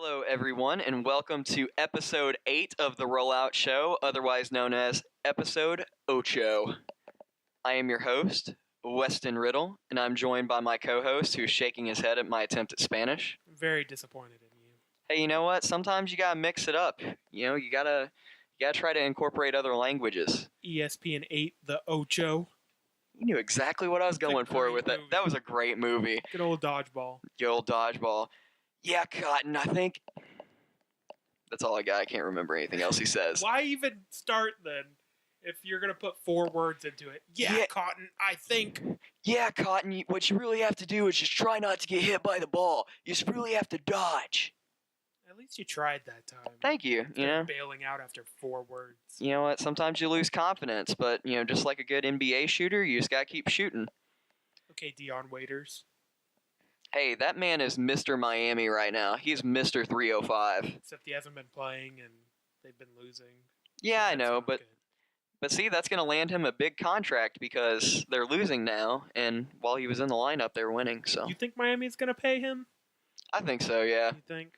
Hello, everyone, and welcome to episode 8 of the Rollout Show, otherwise known as episode Ocho. I am your host, Weston Riddle, and I'm joined by my co-host who's shaking his head at my attempt at Spanish. I'm very disappointed in you. Hey, you know what? Sometimes you gotta mix it up. You gotta try to incorporate other languages. ESPN 8, the Ocho. You knew exactly what I was going for with movie. it. That was a great movie. Good old dodgeball. Good old dodgeball. Yeah, Cotton, I think. That's all I got. I can't remember anything else he says. Why even start then if you're going to put 4 words into it? Yeah, Cotton, I think. Yeah, Cotton, what you really have to do is just try not to get hit by the ball. You just really have to dodge. At least you tried that time. Thank you. Bailing out after 4 words. You know what? Sometimes you lose confidence, but, just like a good NBA shooter, you just got to keep shooting. Okay, Dion Waiters. Hey, that man is Mr. Miami right now. He's Mr. 305. Except he hasn't been playing and they've been losing. Yeah, I know, but see, that's going to land him a big contract because they're losing now, and while he was in the lineup, they were winning. So you think Miami's going to pay him? I think so, yeah. You think?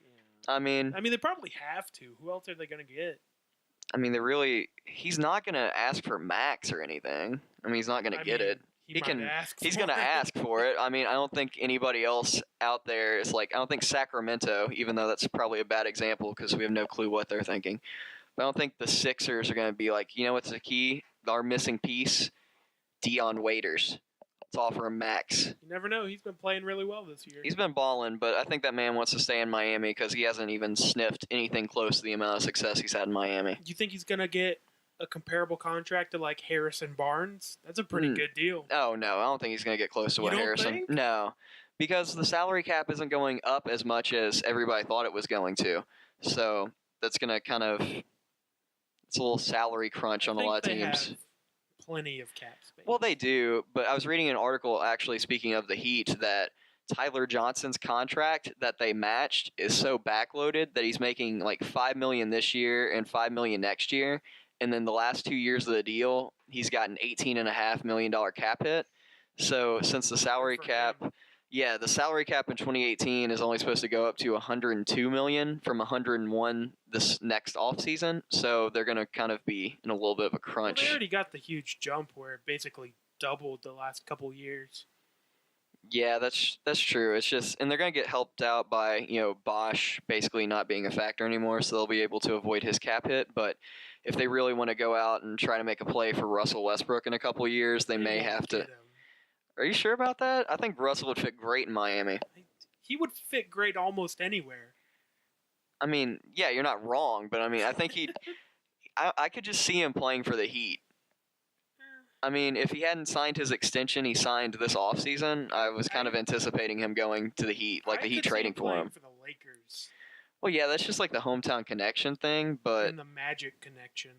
I mean, they probably have to. Who else are they going to get? I mean, he's not going to ask for max or anything. I mean, he's not going to get it. He's going to ask for it. I mean, I don't think anybody else out there is I don't think Sacramento, even though that's probably a bad example because we have no clue what they're thinking. But I don't think the Sixers are going to be like, what's the key? Our missing piece? Dion Waiters. Let's offer him max. You never know. He's been playing really well this year. He's been balling, but I think that man wants to stay in Miami because he hasn't even sniffed anything close to the amount of success he's had in Miami. Do you think he's going to get a comparable contract to like Harrison Barnes? That's a pretty good deal. Oh, no. I don't think he's going to get close to what Harrison. Think? No. Because the salary cap isn't going up as much as everybody thought it was going to. So that's going to kind of... It's a little salary crunch on a lot of teams. Have plenty of cap space. Well, they do, but I was reading an article, actually, speaking of the Heat, that Tyler Johnson's contract that they matched is so backloaded that he's making like $5 million this year and $5 million next year. And then the last 2 years of the deal, he's got an $18.5 million cap hit. So since the salary cap, the salary cap in 2018 is only supposed to go up to $102 million from $101 this next offseason. So they're going to kind of be in a little bit of a crunch. Well, they already got the huge jump where it basically doubled the last couple years. Yeah, that's true. It's just, and they're going to get helped out by, Bosch basically not being a factor anymore, so they'll be able to avoid his cap hit. But if they really want to go out and try to make a play for Russell Westbrook in a couple years, they may have to. Are you sure about that? I think Russell would fit great in Miami. He would fit great almost anywhere. I mean, yeah, you're not wrong, but I mean, I think I could just see him playing for the Heat. I mean, if he hadn't signed his extension he signed this offseason, I was kind of anticipating him going to the Heat, like the Heat trading for him. For the Lakers. Well, yeah, that's just like the hometown connection thing, but... And the Magic connection.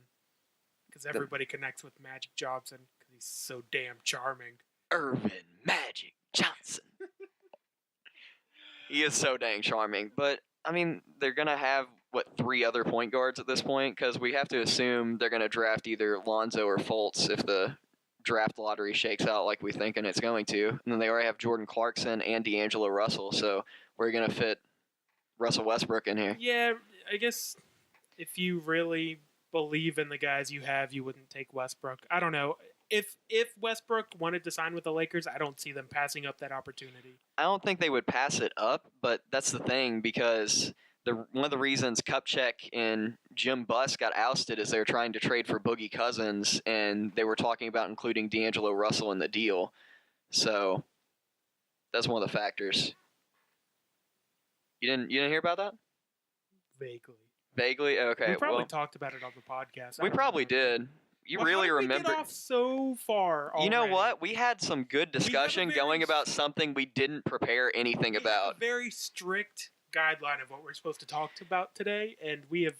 Because everybody connects with Magic Johnson because he's so damn charming. Irvin Magic Johnson. He is so dang charming, but, I mean, they're going to have, 3 other point guards at this point? Because we have to assume they're going to draft either Lonzo or Fultz if the draft lottery shakes out like we think and it's going to. And then they already have Jordan Clarkson and D'Angelo Russell, so we're going to fit Russell Westbrook in here. Yeah, I guess if you really believe in the guys you have, you wouldn't take Westbrook. I don't know. If Westbrook wanted to sign with the Lakers, I don't see them passing up that opportunity. I don't think they would pass it up, but that's the thing because... one of the reasons Kupchak and Jim Buss got ousted is they were trying to trade for Boogie Cousins, and they were talking about including D'Angelo Russell in the deal. So that's one of the factors. You didn't hear about that? Vaguely? Okay. We probably talked about it on the podcast. We probably did. You really remember? We get off so far already? You know what? We had some good discussion going about something we didn't prepare anything about. A very strict guideline of what we're supposed to talk about today, and we have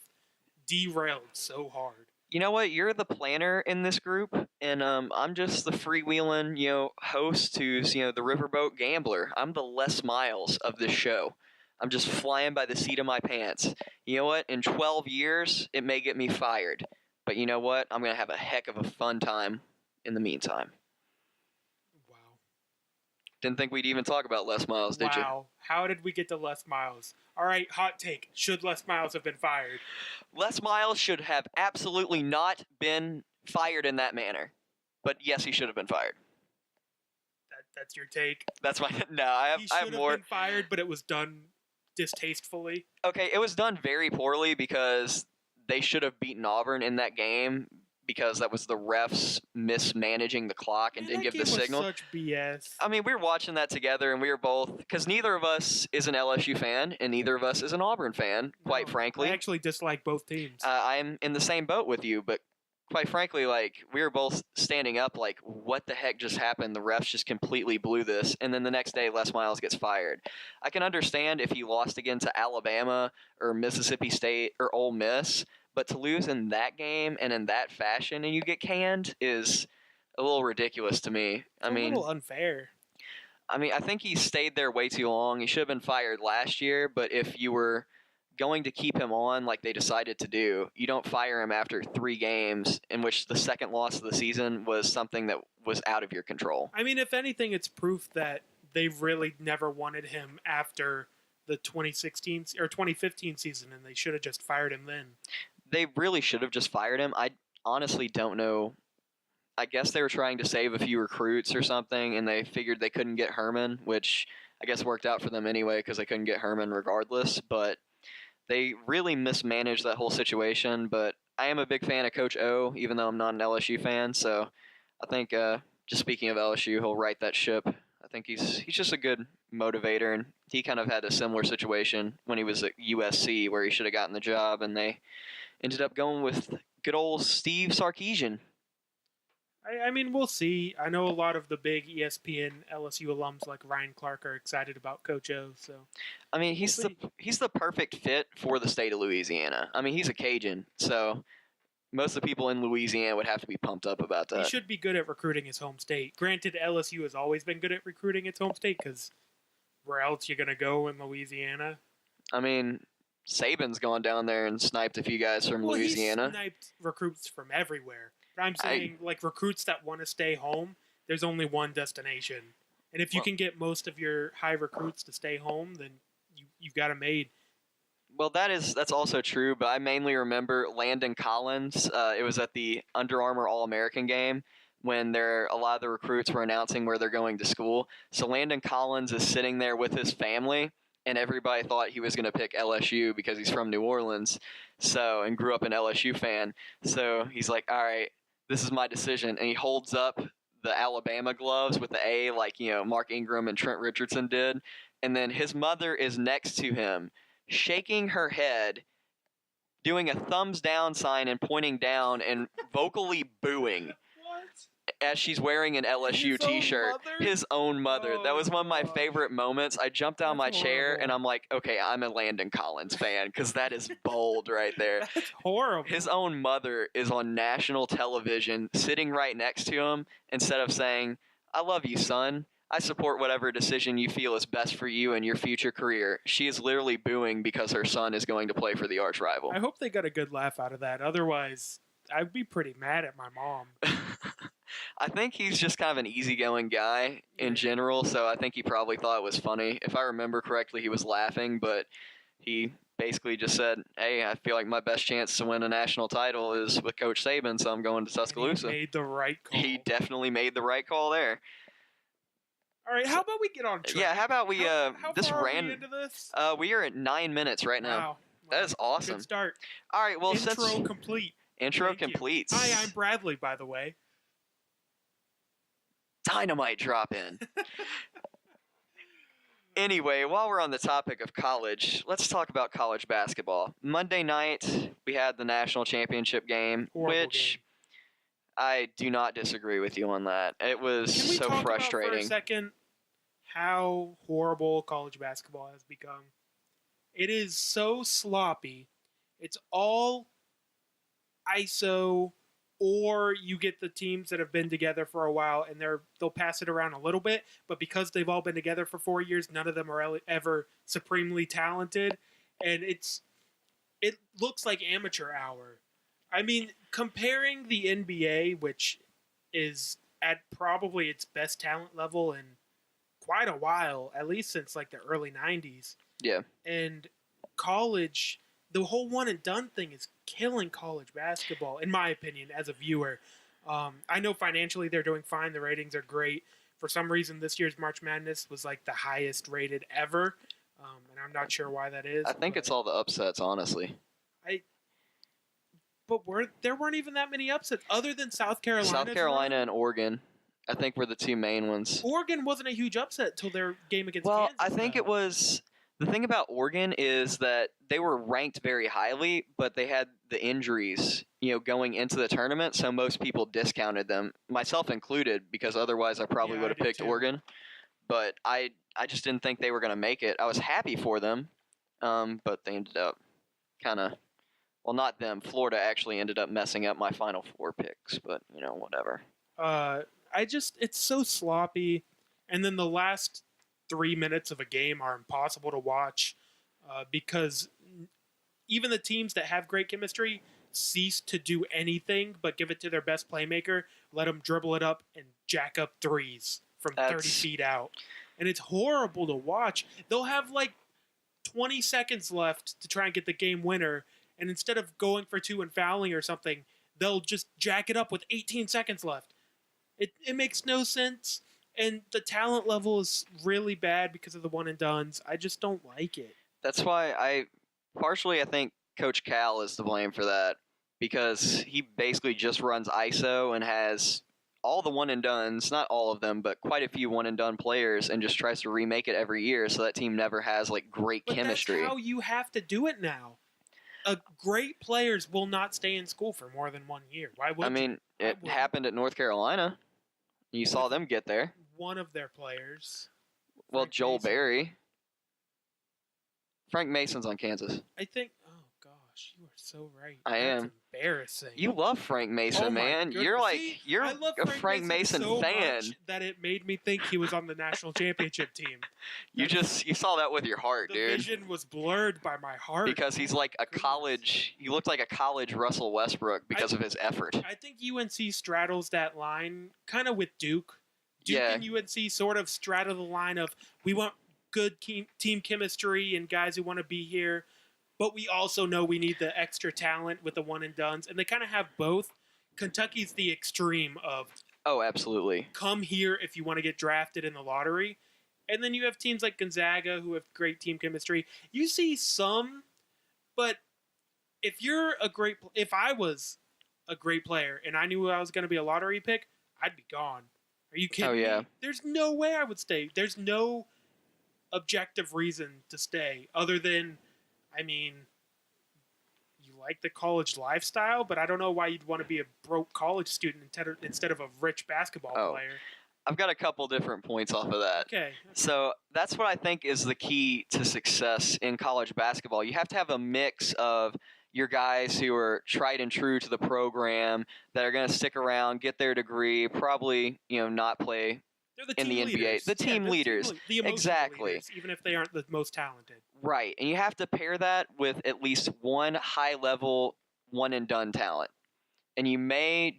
derailed so hard. You know what? You're the planner in this group, and I'm just the freewheeling, host who's, the riverboat gambler. I'm the Les Miles of this show. I'm just flying by the seat of my pants. You know what? In 12 years, it may get me fired. But you know what? I'm going to have a heck of a fun time in the meantime. Wow. Didn't think we'd even talk about Les Miles, did you? Wow. How did we get to Les Miles? All right, hot take. Should Les Miles have been fired? Les Miles should have absolutely not been fired in that manner. But yes, he should have been fired. That's your take? That's my... No, I have more. He should have been fired, but it was done distastefully. Okay, it was done very poorly because they should have beaten Auburn in that game because that was the refs mismanaging the clock and didn't give the signal. Such BS. I mean, we were watching that together, and we were both, because neither of us is an LSU fan, and neither of us is an Auburn fan, quite frankly. I actually dislike both teams. I'm in the same boat with you, but quite frankly, like, we were both standing up like, what the heck just happened? The refs just completely blew this, and then the next day, Les Miles gets fired. I can understand if he lost again to Alabama or Mississippi State or Ole Miss, but to lose in that game and in that fashion and you get canned is a little ridiculous to me. It's a little unfair. I mean, I think he stayed there way too long. He should have been fired last year, but if you were going to keep him on like they decided to do, you don't fire him after 3 games in which the second loss of the season was something that was out of your control. I mean, if anything, it's proof that they really never wanted him after the 2016 or 2015 season, and they should have just fired him then. They really should have just fired him. I honestly don't know. I guess they were trying to save a few recruits or something, and they figured they couldn't get Herman, which I guess worked out for them anyway because they couldn't get Herman regardless. But they really mismanaged that whole situation. But I am a big fan of Coach O, even though I'm not an LSU fan. So I think, just speaking of LSU, he'll right that ship. I think he's just a good motivator, and he kind of had a similar situation when he was at USC where he should have gotten the job, and they ended up going with good old Steve Sarkisian. I mean, we'll see. I know a lot of the big ESPN LSU alums like Ryan Clark are excited about Coach O. So, I mean, he's the perfect fit for the state of Louisiana. I mean, he's a Cajun, so most of the people in Louisiana would have to be pumped up about that. He should be good at recruiting his home state. Granted, LSU has always been good at recruiting its home state because where else you gonna go in Louisiana? I mean, Saban's gone down there and sniped a few guys from Louisiana. He sniped recruits from everywhere. But I'm saying, like, recruits that want to stay home, there's only one destination. And if you can get most of your high recruits to stay home, then you've got it made. Well, that's also true, but I mainly remember Landon Collins. It was at the Under Armour All-American game when a lot of the recruits were announcing where they're going to school. So Landon Collins is sitting there with his family, and everybody thought he was going to pick LSU because he's from New Orleans, and grew up an LSU fan. So he's like, all right, this is my decision. And he holds up the Alabama gloves with the A like, Mark Ingram and Trent Richardson did. And then his mother is next to him, shaking her head, doing a thumbs down sign and pointing down and vocally booing. As she's wearing an LSU t-shirt. His own mother. That was one of my favorite moments. I jumped out of my chair and I'm like, okay, I'm a Landon Collins fan because that is bold right there. That's horrible. His own mother is on national television sitting right next to him instead of saying, I love you, son. I support whatever decision you feel is best for you and your future career. She is literally booing because her son is going to play for the arch rival. I hope they got a good laugh out of that. Otherwise, I'd be pretty mad at my mom. I think he's just kind of an easygoing guy in general, so I think he probably thought it was funny. If I remember correctly, he was laughing, but he basically just said, hey, I feel like my best chance to win a national title is with Coach Saban, so I'm going to Tuscaloosa. He made the right call. He definitely made the right call there. All right, how about we get on track? Yeah, how about we how far are we into this? We are at 9 minutes right now. Wow. That is awesome. Good start. All right, well, Intro complete. Intro complete. Hi, I'm Bradley, by the way. Dynamite drop in. Anyway, while we're on the topic of college, let's talk about college basketball. Monday night, we had the national championship game, which I do not disagree with you on that. It was so frustrating. Can we talk about for a second how horrible college basketball has become? It is so sloppy. It's all ISO, or you get the teams that have been together for a while and they'll pass it around a little bit, but because they've all been together for 4 years, none of them are ever supremely talented, and it looks like amateur hour. I mean, comparing the NBA, which is at probably its best talent level in quite a while, at least since like the early 90s. Yeah. And college, the whole one and done thing is killing college basketball, in my opinion, as a viewer. I know financially they're doing fine. The ratings are great. For some reason, this year's March Madness was like the highest rated ever. And I'm not sure why that is. I think it's all the upsets, honestly. But there weren't even that many upsets other than South Carolina. South Carolina and Oregon, I think, were the two main ones. Oregon wasn't a huge upset until their game against Well, Kansas. I think it was. The thing about Oregon is that they were ranked very highly, but they had the injuries, going into the tournament, so most people discounted them, myself included, because otherwise I probably would have picked Oregon. But I just didn't think they were going to make it. I was happy for them, but they ended up kind of, well, not them. Florida actually ended up messing up my Final Four picks, but, whatever. It's so sloppy, and then the last 3 minutes of a game are impossible to watch because even the teams that have great chemistry cease to do anything but give it to their best playmaker, let them dribble it up and jack up threes from 30 feet out. And it's horrible to watch. They'll have like 20 seconds left to try and get the game winner, and instead of going for two and fouling or something, they'll just jack it up with 18 seconds left. It makes no sense. And the talent level is really bad because of the one and dones. I just don't like it. That's why I think Coach Cal is to blame for that, because he basically just runs ISO and has all the one and dones, not all of them, but quite a few one and done players, and just tries to remake it every year so that team never has like great chemistry. That's how you have to do it now. Great players will not stay in school for more than 1 year. Why would it happened at North Carolina. You saw them get there. One of their players. Well, Joel Berry. Frank Mason's on Kansas. I think. Oh gosh, you are so right. I am. Embarrassing. You love Frank Mason, man. You're a Frank Mason so fan. Much that it made me think he was on the national championship team. You saw that with your heart, dude. The vision was blurred by my heart. Because he's like a college. He looked like a college Russell Westbrook because of his effort. I think UNC straddles that line kind of with Duke. Duke and UNC sort of straddle the line of we want good team chemistry and guys who want to be here, but we also know we need the extra talent with the one and dones, and they kind of have both. Kentucky's the extreme of absolutely come here if you want to get drafted in the lottery, and then you have teams like Gonzaga who have great team chemistry. You see some, but if I was a great player and I knew I was going to be a lottery pick, I'd be gone. Are you kidding me? There's no way I would stay. There's no objective reason to stay other than, you like the college lifestyle, but I don't know why you'd want to be a broke college student instead of a rich basketball player. I've got a couple different points off of that. Okay. So that's what I think is the key to success in college basketball. You have to have a mix of your guys who are tried and true to the program, that are going to stick around, get their degree, probably, not play in the NBA. The team leaders. The exactly. Leaders, even if they aren't the most talented. Right. And you have to pair that with at least one high-level one-and-done talent. And you may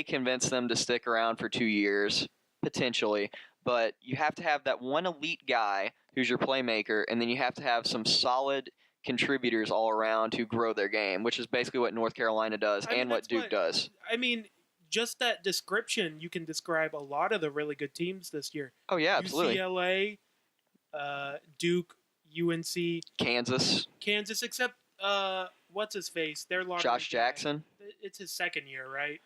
convince them to stick around for 2 years, potentially. But you have to have that one elite guy who's your playmaker, and then you have to have some solid contributors all around who grow their game, which is basically what North Carolina does and what Duke does. Just that description, you can describe a lot of the really good teams this year. Oh, yeah, absolutely. UCLA, Duke, UNC. Kansas, except, what's his face? Their Josh Jackson. It's his second year, right?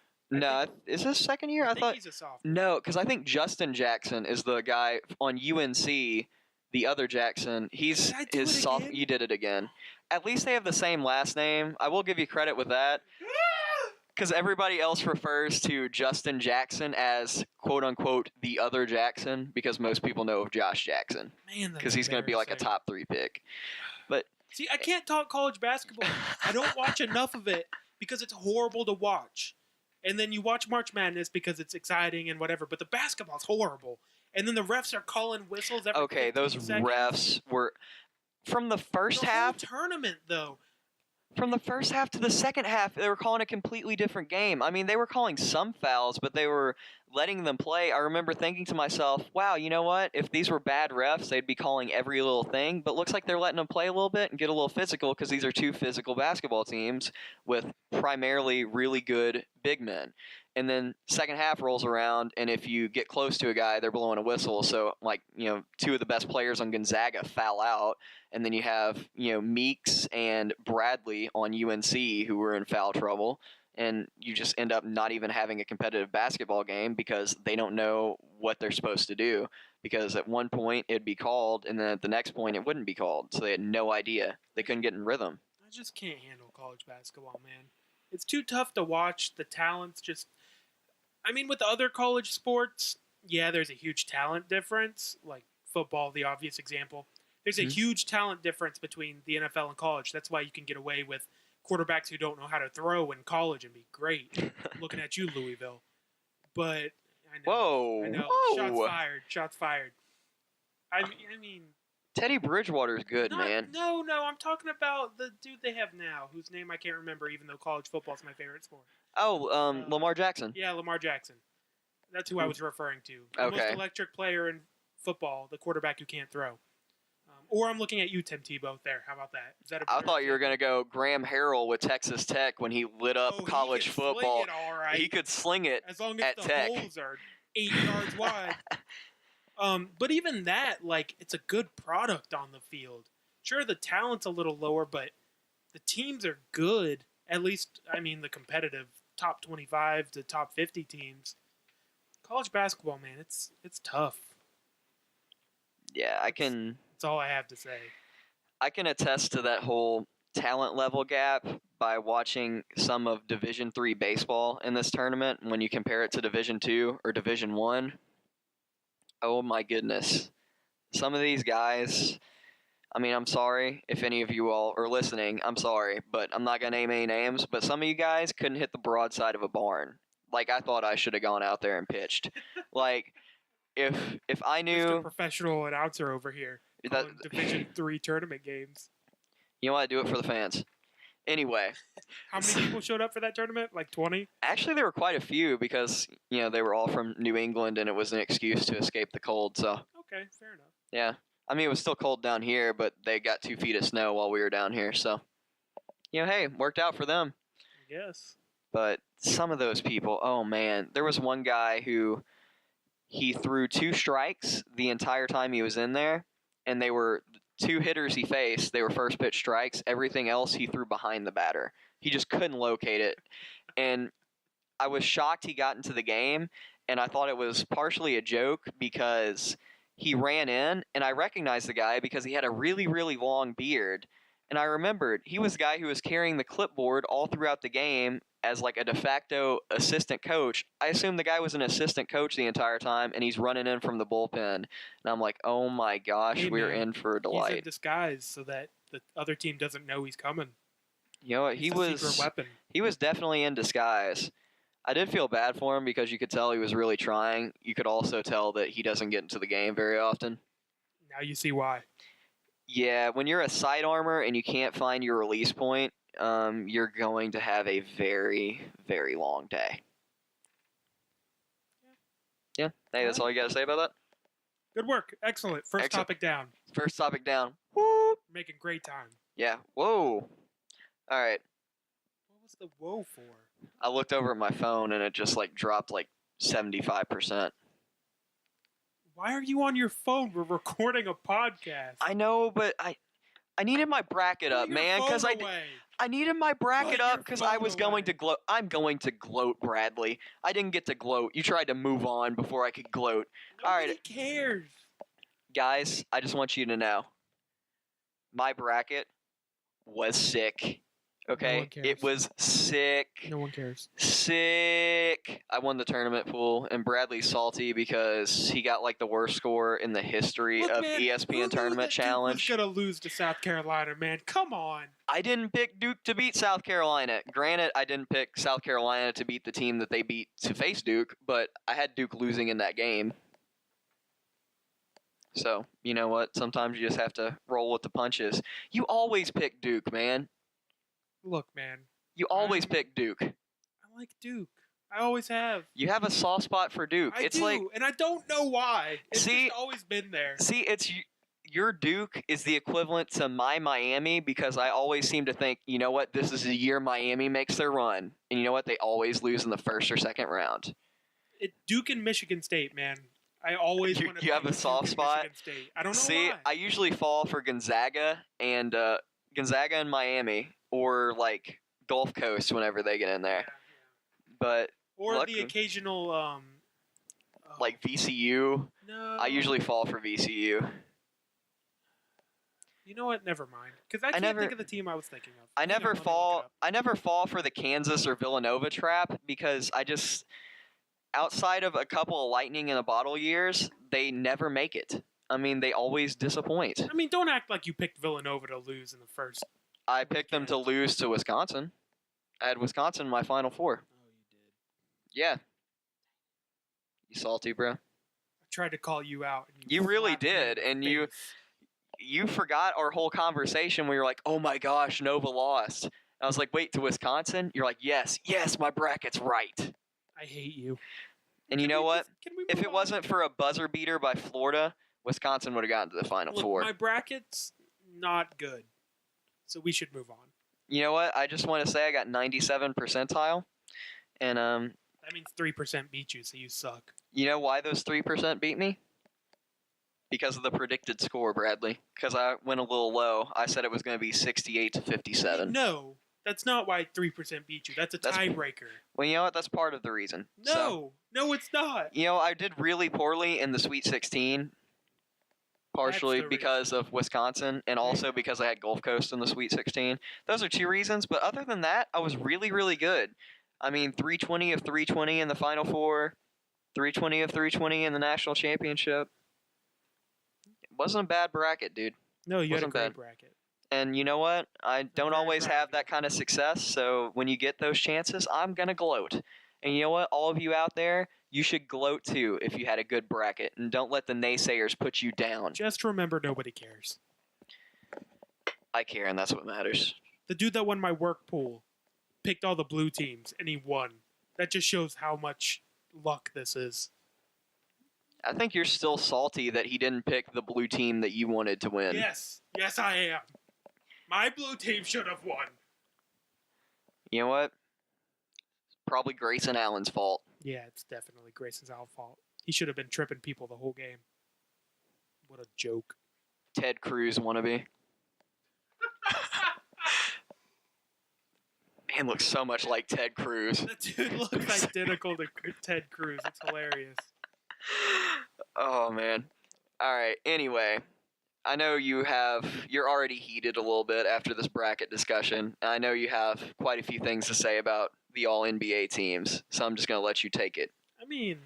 Is this second year? I thought he's a sophomore. No, because I think Justin Jackson is the guy on UNC. The other Jackson, you did it again. At least they have the same last name. I will give you credit with that. Because everybody else refers to Justin Jackson as, quote-unquote, the other Jackson, because most people know of Josh Jackson. Man, because he's going to be like a top 3 pick. But see, I can't talk college basketball. I don't watch enough of it because it's horrible to watch. And then you watch March Madness because it's exciting and whatever, but the basketball's horrible. And then the refs are calling whistles every 15 those seconds. Refs were from the first half. The whole tournament, though. From the first half to the second half, they were calling a completely different game. They were calling some fouls, but they were letting them play, I remember thinking to myself, wow, you know what? If these were bad refs, they'd be calling every little thing. But looks like they're letting them play a little bit and get a little physical because these are two physical basketball teams with primarily really good big men. And then second half rolls around, and if you get close to a guy, they're blowing a whistle. So, like, two of the best players on Gonzaga foul out. And then you have, Meeks and Bradley on UNC who were in foul trouble. And you just end up not even having a competitive basketball game because they don't know what they're supposed to do. Because at one point it'd be called, and then at the next point it wouldn't be called. So they had no idea. They couldn't get in rhythm. I just can't handle college basketball, man. It's too tough to watch. The talent's just... I mean, with other college sports, yeah, there's a huge talent difference. Like football, the obvious example. There's a huge talent difference between the NFL and college. That's why you can get away with quarterbacks who don't know how to throw in college and be great. Looking at you, Louisville. But I know. Whoa. I know. Whoa. Shots fired. I mean... Teddy Bridgewater's good, man. No. I'm talking about the dude they have now, whose name I can't remember, even though college football is my favorite sport. Oh, Lamar Jackson. Yeah, Lamar Jackson. That's who I was referring to. The Okay. most electric player in football, the quarterback who can't throw. Or I'm looking at you, Tim Tebow. There, how about that? Is that I thought you were going to go Graham Harrell with Texas Tech when he lit up college football. Sling it all right. He could sling it as long as at the Tech. holes are 8 yards wide. But even that, like, it's a good product on the field. Sure, the talent's a little lower, but the teams are good. At least, I mean, the competitive top 25 to top 50 teams. College basketball, man, it's tough. Yeah, That's all I have to say. I can attest to that whole talent level gap by watching some of Division III baseball in this tournament. When you compare it to Division II or Division I, oh my goodness. Some of these guys, I mean, I'm sorry if any of you all are listening. I'm sorry, but I'm not going to name any names. But some of you guys couldn't hit the broadside of a barn. Like, I thought I should have gone out there and pitched. Like, if I knew... Just a professional announcer over here. Division III tournament games. You know what? I do it for the fans. Anyway. How many people showed up for that tournament? Like 20? Actually, there were quite a few because, they were all from New England and it was an excuse to escape the cold. So. Okay, fair enough. Yeah. I mean, it was still cold down here, but they got 2 feet of snow while we were down here. So, hey, worked out for them. I guess. But some of those people, oh, man. There was one guy who he threw 2 strikes the entire time he was in there. And they were 2 hitters he faced. They were first pitch strikes. Everything else he threw behind the batter. He just couldn't locate it. And I was shocked he got into the game. And I thought it was partially a joke because he ran in. And I recognized the guy because he had a really, really long beard. And I remembered he was the guy who was carrying the clipboard all throughout the game as like a de facto assistant coach. I assumed the guy was an assistant coach the entire time, and he's running in from the bullpen. And I'm like, oh my gosh, hey, we're man, in for a delight. He's in disguise so that the other team doesn't know he's coming. You know what? He was definitely in disguise. I did feel bad for him because you could tell he was really trying. You could also tell that he doesn't get into the game very often. Now you see why. Yeah, when you're a side armor and you can't find your release point, you're going to have a very, very long day. Yeah. Hey, that's all you got to say about that? Good work. Excellent. First topic down. First topic down. Woo! Making great time. Yeah. Whoa. All right. What was the whoa for? I looked over at my phone and it just dropped 75%. Why are you on your phone? We're recording a podcast. I know, but I needed my bracket up, man, because I needed my bracket up because I was going to gloat. I'm going to gloat, Bradley. I didn't get to gloat. You tried to move on before I could gloat. Nobody All right, cares. Guys, I just want you to know, my bracket was sick. Okay, No one cares. It was sick. No one cares. Sick. I won the tournament pool, and Bradley's salty because he got the worst score in the history of man, ESPN Tournament Challenge. Duke was gonna lose to South Carolina, man. Come on. I didn't pick Duke to beat South Carolina. Granted, I didn't pick South Carolina to beat the team that they beat to face Duke, but I had Duke losing in that game. So, you know what? Sometimes you just have to roll with the punches. You always pick Duke, man. Look, man. You always pick Duke. I like Duke. I always have. You have a soft spot for Duke. I It's do, like, and I don't know why. It's See- just always been there. see, it's your Duke is the equivalent to my Miami because I always seem to think, you know what, this is the year Miami makes their run, and you know what, they always lose in the first or second round. Duke and Michigan State, man. I always You- want to you have a soft spot? Michigan State. I don't know See, why. I usually fall for Gonzaga and Miami, or like Gulf Coast whenever they get in there. But Or luckily- the occasional like VCU, no. I usually fall for VCU. You know what? Never mind. Because I can't never- think of the team I was thinking of. I Hang never on, let me look it fall. up. I never fall for the Kansas or Villanova trap because I just, outside of a couple of lightning in a bottle years, they never make it. I mean, they always disappoint. I mean, don't act like you picked Villanova to lose in the first. I picked them to lose to Wisconsin. I had Wisconsin in my Final Four. Oh, you did. Yeah. You salty, bro? I tried to call you out. And You really slapped me in did, the and face. you forgot our whole conversation where you're like, oh my gosh, Nova lost. I was like, wait, to Wisconsin? You're like, yes, my bracket's right. I hate you. And you know what? Can we If move it on? wasn't for a buzzer beater by Florida, Wisconsin would have gotten to the Final Look, Four. my bracket's not good, so we should move on. You know what? I just want to say I got 97 percentile. And That means 3% beat you, so you suck. you know why those 3% beat me? Because of the predicted score, Bradley. Because I went a little low. I said it was going to be 68 to 57. No, that's not why 3% beat you. That's a That's- tiebreaker. Well, you know what? That's part of the reason. So, No, it's not. you know, I did really poorly in the Sweet 16, partially the because of Wisconsin, and also because I had Gulf Coast in the Sweet 16. Those are two reasons, but other than that, I was really, really good. I mean, 320 of 320 in the Final Four, 320 of 320 in the National Championship. It wasn't a bad bracket, dude. No, you had a Wasn't great bad. bracket. And you know what? I don't very always proud of have you. that kind of success, so when you get those chances, I'm going to gloat. And you know what? All of you out there, you should gloat too if you had a good bracket. And don't let the naysayers put you down. Just remember, nobody cares. I care, and that's what matters. The dude that won my work pool picked all the blue teams, and he won. That just shows how much luck this is. I think you're still salty that he didn't pick the blue team that you wanted to win. Yes, I am. My blue team should have won. You know what? Probably Grayson Allen's fault. Yeah, it's definitely Grayson's our fault. He should have been tripping people the whole game. What a joke. Ted Cruz wannabe. Man looks so much like Ted Cruz. That dude looks identical to Ted Cruz. It's hilarious. Oh man. All right. Anyway, I know you're already heated a little bit after this bracket discussion. I know you have quite a few things to say about the all NBA teams, so I'm just going to let you take it. I mean,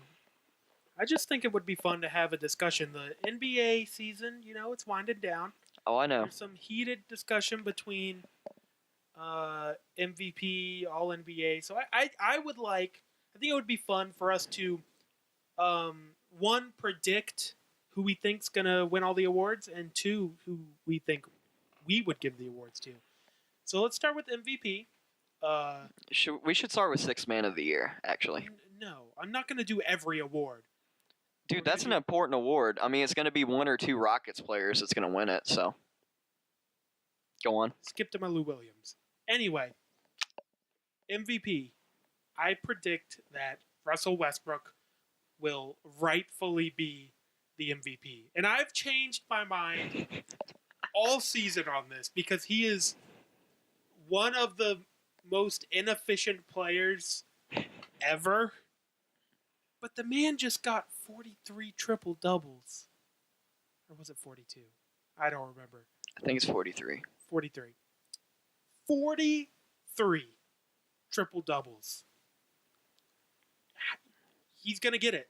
I just think it would be fun to have a discussion. The NBA season, it's winding down. Oh, I know. There's some heated discussion between MVP, All NBA. So I think it would be fun for us to, one, predict who we think's gonna win all the awards, and two, who we think we would give the awards to. So let's start with MVP. We should start with Sixth Man of the Year, actually. No, I'm not gonna do every award. Dude, that's an important award. I mean, it's going to be one or two Rockets players that's going to win it, so. Go on. Skip to my Lou Williams. Anyway, MVP. I predict that Russell Westbrook will rightfully be the MVP. And I've changed my mind all season on this because he is one of the most inefficient players ever. But the man just got 43 triple doubles. Or was it 42? I don't remember. I think it's 43. 43. 43 triple doubles. He's going to get it.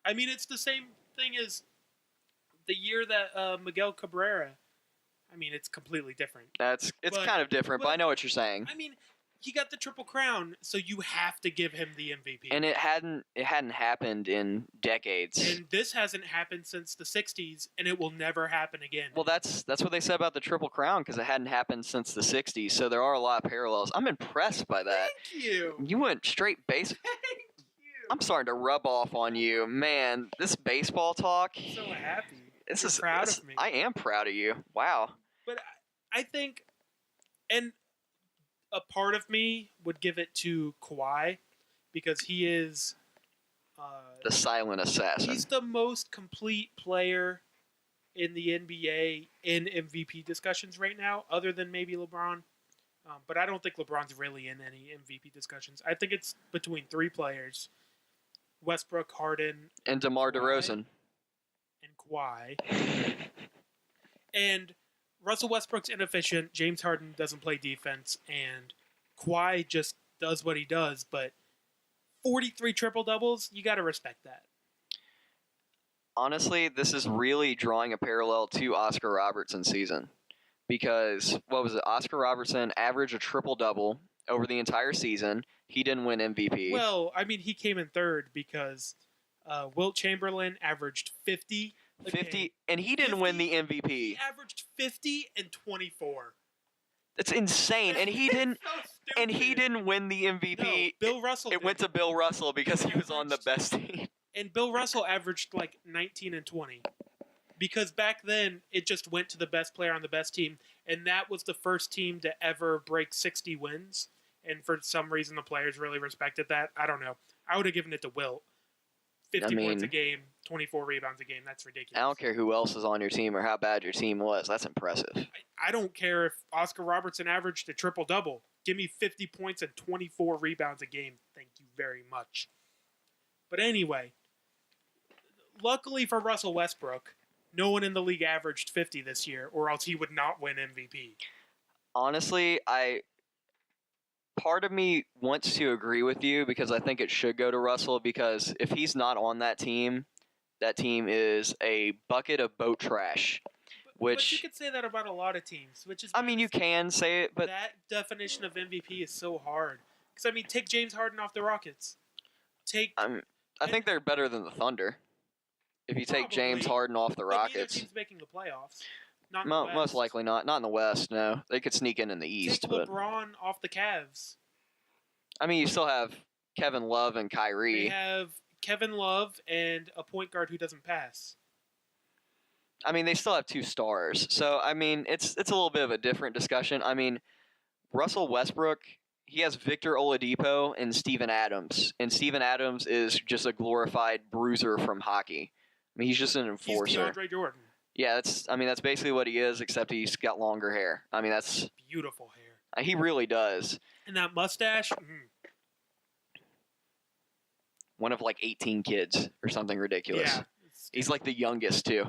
I mean, it's the same thing as the year that Miguel Cabrera. I mean, it's completely different. It's But- kind of different, but I know what you're saying. I mean, he got the Triple Crown, so you have to give him the MVP. And it hadn't happened in decades. And this hasn't happened since the 60s, and it will never happen again. Well, that's what they said about the Triple Crown, because it hadn't happened since the 60s, so there are a lot of parallels. I'm impressed by that. Thank you. You went straight base. Thank you. I'm starting to rub off on you. Man, this baseball talk. I'm so happy. You're proud of me. I am proud of you. Wow. But I think, and a part of me would give it to Kawhi, because he is the silent assassin. He's the most complete player in the NBA in MVP discussions right now, other than maybe LeBron. But I don't think LeBron's really in any MVP discussions. I think it's between three players: Westbrook, Harden, and DeMar DeRozan. And Kawhi. And Russell Westbrook's inefficient. James Harden doesn't play defense. And Kawhi just does what he does. But 43 triple-doubles, you got to respect that. Honestly, this is really drawing a parallel to Oscar Robertson's season. Because, what was it? Oscar Robertson averaged a triple-double over the entire season. He didn't win MVP. Well, I mean, he came in third because Wilt Chamberlain averaged 50. 50, and he didn't win the MVP. He averaged 50 and 24. That's insane, and he didn't. So and he didn't win the MVP. No, Bill Russell. It went to Bill Russell because he was on the best team. And Bill Russell averaged like 19 and 20. Because back then, it just went to the best player on the best team. And that was the first team to ever break 60 wins. And for some reason, the players really respected that. I don't know. I would have given it to Wilt. 50 points a game, 24 rebounds a game. That's ridiculous. I don't care who else is on your team or how bad your team was. That's impressive. I don't care if Oscar Robertson averaged a triple-double. Give me 50 points and 24 rebounds a game. Thank you very much. But anyway, luckily for Russell Westbrook, no one in the league averaged 50 this year, or else he would not win MVP. Honestly, part of me wants to agree with you because I think it should go to Russell, because if he's not on that team is a bucket of boat trash. But you could say that about a lot of teams. I mean, you can say it, but that definition of MVP is so hard. Because, I mean, take James Harden off the Rockets. I think they're better than the Thunder. If you take James Harden off the Rockets. Neither team's making the playoffs. Not in the West. Most likely not. Not in the West, no. They could sneak in the East. Take LeBron off the Cavs. I mean, you still have Kevin Love and Kyrie. They have Kevin Love and a point guard who doesn't pass. I mean, they still have two stars. So, I mean, it's a little bit of a different discussion. I mean, Russell Westbrook, he has Victor Oladipo and Steven Adams. And Steven Adams is just a glorified bruiser from hockey. I mean, he's just an enforcer. He's DeAndre Jordan. Yeah, that's basically what he is, except he's got longer hair. I mean, that's beautiful hair. He really does. And that mustache. One of like 18 kids or something ridiculous. Yeah. He's like the youngest too.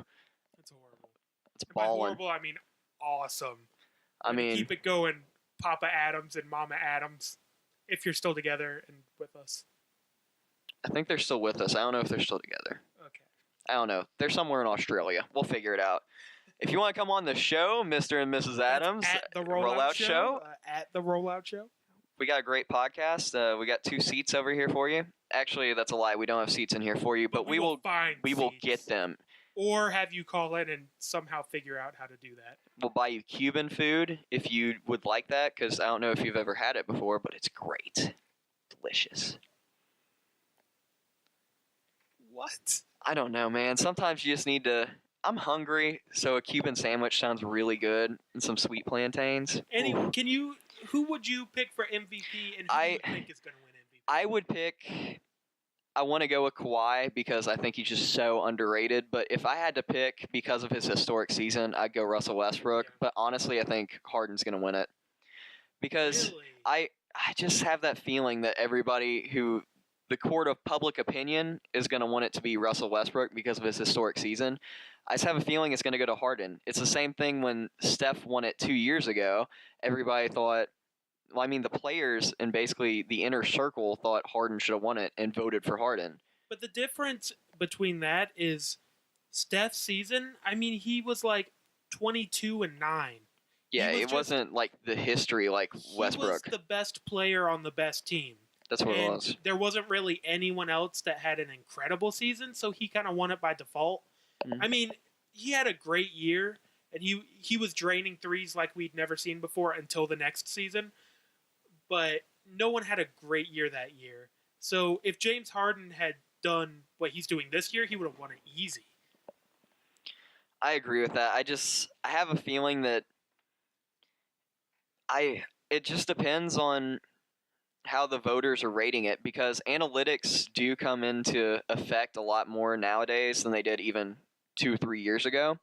That's horrible. It's balling. By horrible, I mean awesome. I mean, keep it going, Papa Adams and Mama Adams, if you're still together and with us. I think they're still with us. I don't know if they're still together. Okay. I don't know. They're somewhere in Australia. We'll figure it out. If you want to come on the show, Mr. and Mrs. Adams, at the Rollout Show. At the Rollout Show. We got a great podcast. We got 2 seats over here for you. Actually, that's a lie. We don't have seats in here for you, but we will get them. Or have you call in and somehow figure out how to do that. We'll buy you Cuban food if you would like that, because I don't know if you've ever had it before, but it's great. Delicious. What? I don't know, man. Sometimes you just need to... I'm hungry, so a Cuban sandwich sounds really good, and some sweet plantains. Anyway, who would you pick for MVP, and who do you think is going to win MVP? I would pick... I want to go with Kawhi because I think he's just so underrated. But if I had to pick because of his historic season, I'd go Russell Westbrook. Yeah. But honestly, I think Harden's going to win it. Because I just have that feeling that the court of public opinion is going to want it to be Russell Westbrook because of his historic season. I just have a feeling it's going to go to Harden. It's the same thing when Steph won it 2 years ago. Everybody thought... Well, I mean, the players and basically the inner circle thought Harden should have won it and voted for Harden. But the difference between that is Steph's season, I mean, he was like 22-9. Yeah, was it just- wasn't like the history like He was Westbrook. the best player on the best team. That's what it And was. there wasn't really anyone else that had an incredible season, so he kind of won it by default. Mhm. I mean, he had a great year, and he was draining threes like we'd never seen before until the next season. But no one had a great year that year. So if James Harden had done what he's doing this year, he would have won it easy. I agree with that. I have a feeling that it just depends on how the voters are rating it, because analytics do come into effect a lot more nowadays than they did even 2-3 years ago.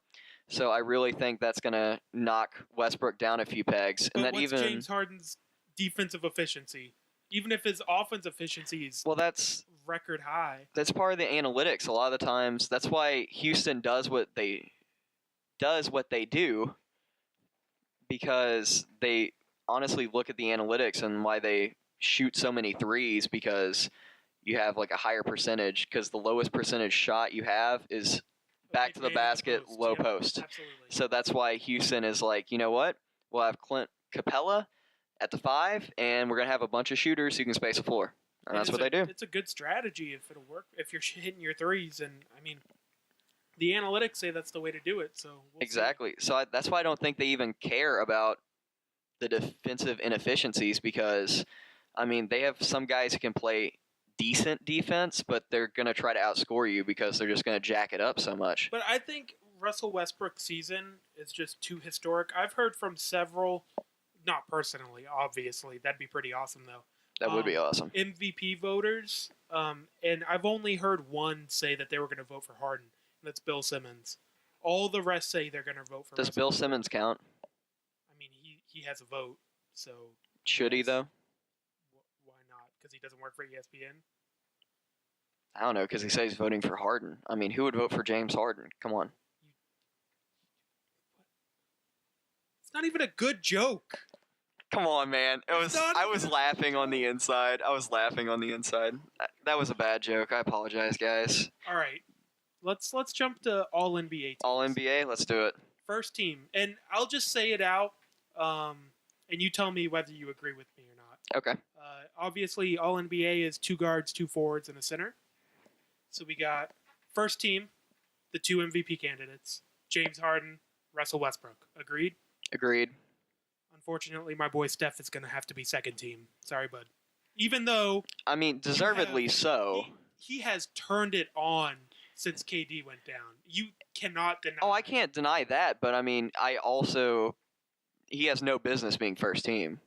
So I really think that's going to knock Westbrook down a few pegs. But And that what's even James Harden's defensive efficiency? Even if his offense efficiency is that's record high. part of the analytics. A lot of the times, that's why Houston does what they do, because they honestly look at the analytics and why they shoot so many threes, because you have like a higher percentage, because the lowest percentage shot you have is back to the Made in basket, post. low Yep, post. Absolutely. So that's why Houston is like, you know what? We'll have Clint Capella at the 5, and we're going to have a bunch of shooters who can space the floor. And that's what they do. It's a good strategy if it'll work. If you're hitting your threes, and I mean, the analytics say that's the way to do it. So we'll Exactly. So that's why I don't think they even care about the defensive inefficiencies, because, I mean, they have some guys who can play decent defense, but they're going to try to outscore you because they're just going to jack it up so much. But I think Russell Westbrook's season is just too historic. I've heard from several, not personally, obviously. That'd be pretty awesome, though. That would be awesome. MVP voters, and I've only heard one say that they were going to vote for Harden, and that's Bill Simmons. All the rest say they're going to vote for Does Russell Bill Westbrook. Simmons count? I mean, he has a vote, so Should he, yes. though? Why not? Because he doesn't work for ESPN? I don't know, because he says he's voting for Harden. I mean, who would vote for James Harden? Come on. It's not even a good joke. Come on, man. I was laughing on the inside. That was a bad joke. I apologize, guys. All right, let's jump to all NBA teams. All NBA, let's do it. First team, and I'll just say it out, and you tell me whether you agree with me or not. Okay. Obviously, all NBA is 2 guards, 2 forwards, and a center. So we got first team, the 2 MVP candidates, James Harden, Russell Westbrook. Agreed? Agreed. Unfortunately, my boy Steph is going to have to be second team. Sorry, bud. Even though I mean, deservedly so. he has turned it on since KD went down. You cannot deny. Oh, I can't deny that, but I mean, he has no business being first team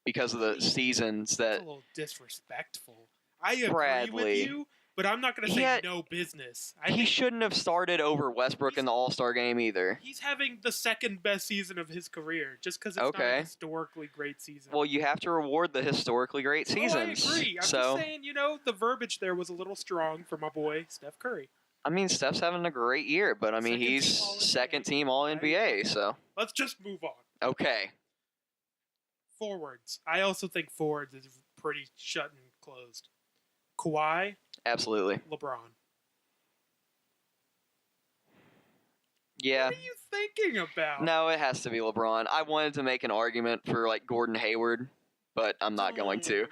because of the seasons That's that. a little disrespectful. I agree Bradley. with you, but I'm not going to He say had- no business. He shouldn't have started over Westbrook in the All-Star game either. He's having the second best season of his career, just because it's not Okay. a historically great season. Well, you have to reward the historically great seasons. Oh, I agree. I'm so, just saying, the verbiage there was a little strong for my boy Steph Curry. I mean, Steph's having a great year, but I mean, Second he's team All-NBA. second team All-NBA, so. Let's just move on. Okay. Forwards. I also think forwards is pretty shut and closed. Kawhi, Absolutely. LeBron. Yeah. What are you thinking about? No, it has to be LeBron. I wanted to make an argument for, like, Gordon Hayward, but I'm not going to.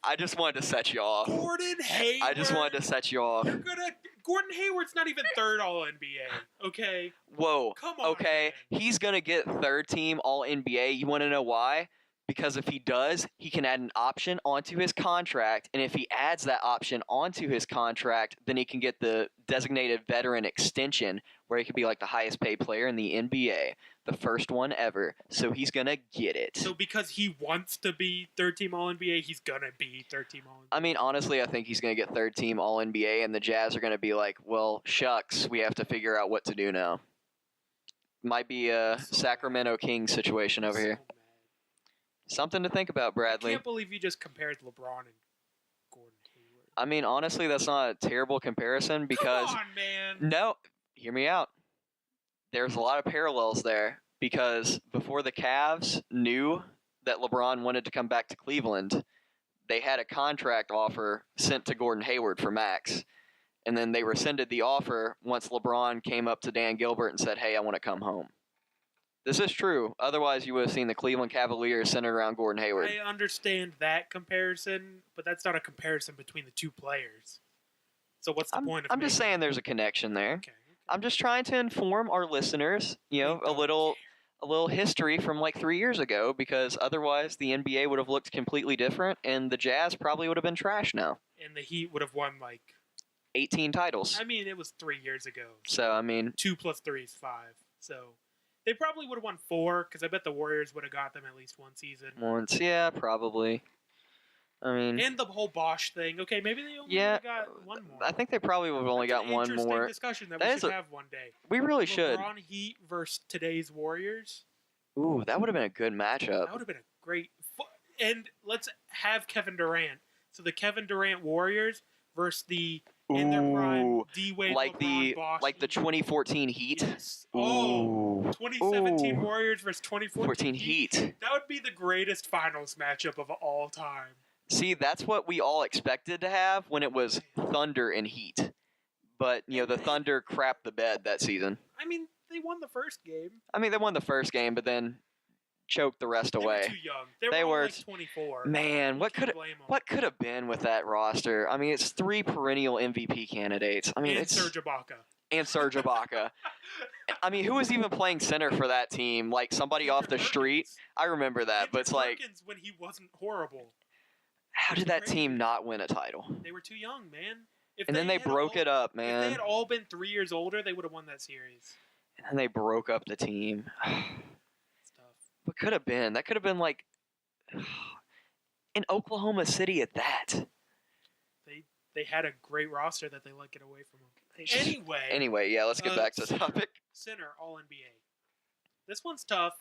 I just wanted to set you off. Gordon Hayward. I just wanted to set you off. Gordon Hayward's not even third All NBA. Okay. Whoa. Come on. Okay. Man. He's going to get third team All NBA. You want to know why? Because if he does, he can add an option onto his contract. And if he adds that option onto his contract, then he can get the designated veteran extension where he could be like the highest paid player in the NBA. The first one ever. So he's going to get it. So because he wants to be third team All NBA, he's going to be third team All NBA. I mean, honestly, I think he's going to get third team All NBA, and the Jazz are going to be like, well, shucks, we have to figure out what to do now. Might be a Sacramento Kings situation over here. Something to think about, Bradley. I can't believe you just compared LeBron and Gordon Hayward. I mean, honestly, that's not a terrible comparison because... Come on, man. No, hear me out. There's a lot of parallels there because before the Cavs knew that LeBron wanted to come back to Cleveland, they had a contract offer sent to Gordon Hayward for max. And then they rescinded the offer once LeBron came up to Dan Gilbert and said, hey, I want to come home. This is true. Otherwise, you would have seen the Cleveland Cavaliers centered around Gordon Hayward. I understand that comparison, but that's not a comparison between the two players. So what's the point of I'm just making saying there's a connection there. Okay. I'm just trying to inform our listeners, a little history from like 3 years ago, because otherwise the NBA would have looked completely different and the Jazz probably would have been trash now. And the Heat would have won like 18 titles. I mean, it was 3 years ago. So, 2 plus 3 is 5. So they probably would have won 4 because I bet the Warriors would have got them at least one season. Once, yeah, probably. And the whole Bosch thing. Okay, maybe they only got one more. I think they probably would have only got one more. Interesting discussion that we should have one day. We really should. LeBron Heat versus today's Warriors. Ooh, that would have been a good matchup. That would have been a great. And let's have Kevin Durant. So the Kevin Durant Warriors versus the in their prime D-Wade, like the 2014 Heat. Yes. Oh, 2017 Warriors versus 2014 Heat. That would be the greatest finals matchup of all time. See, that's what we all expected to have when it was Thunder and Heat. But, the Thunder crapped the bed that season. I mean, they won the first game. They won the first game, but then choked the rest away. They were too young. They were like 24. Man, what could have been with that roster? It's 3 perennial MVP candidates. It's Serge Ibaka. And Serge Ibaka. Who was even playing center for that team? Like somebody off the street? I remember that, but it's like when he wasn't horrible. How did that team not win a title? They were too young, man. And then they broke it up, man. If they had all been 3 years older, they would have won that series. And then they broke up the team. What could have been? That could have been like in Oklahoma City at that. They had a great roster that they let get away from them. Anyway, yeah, let's get back to the topic. Center, All-NBA. This one's tough.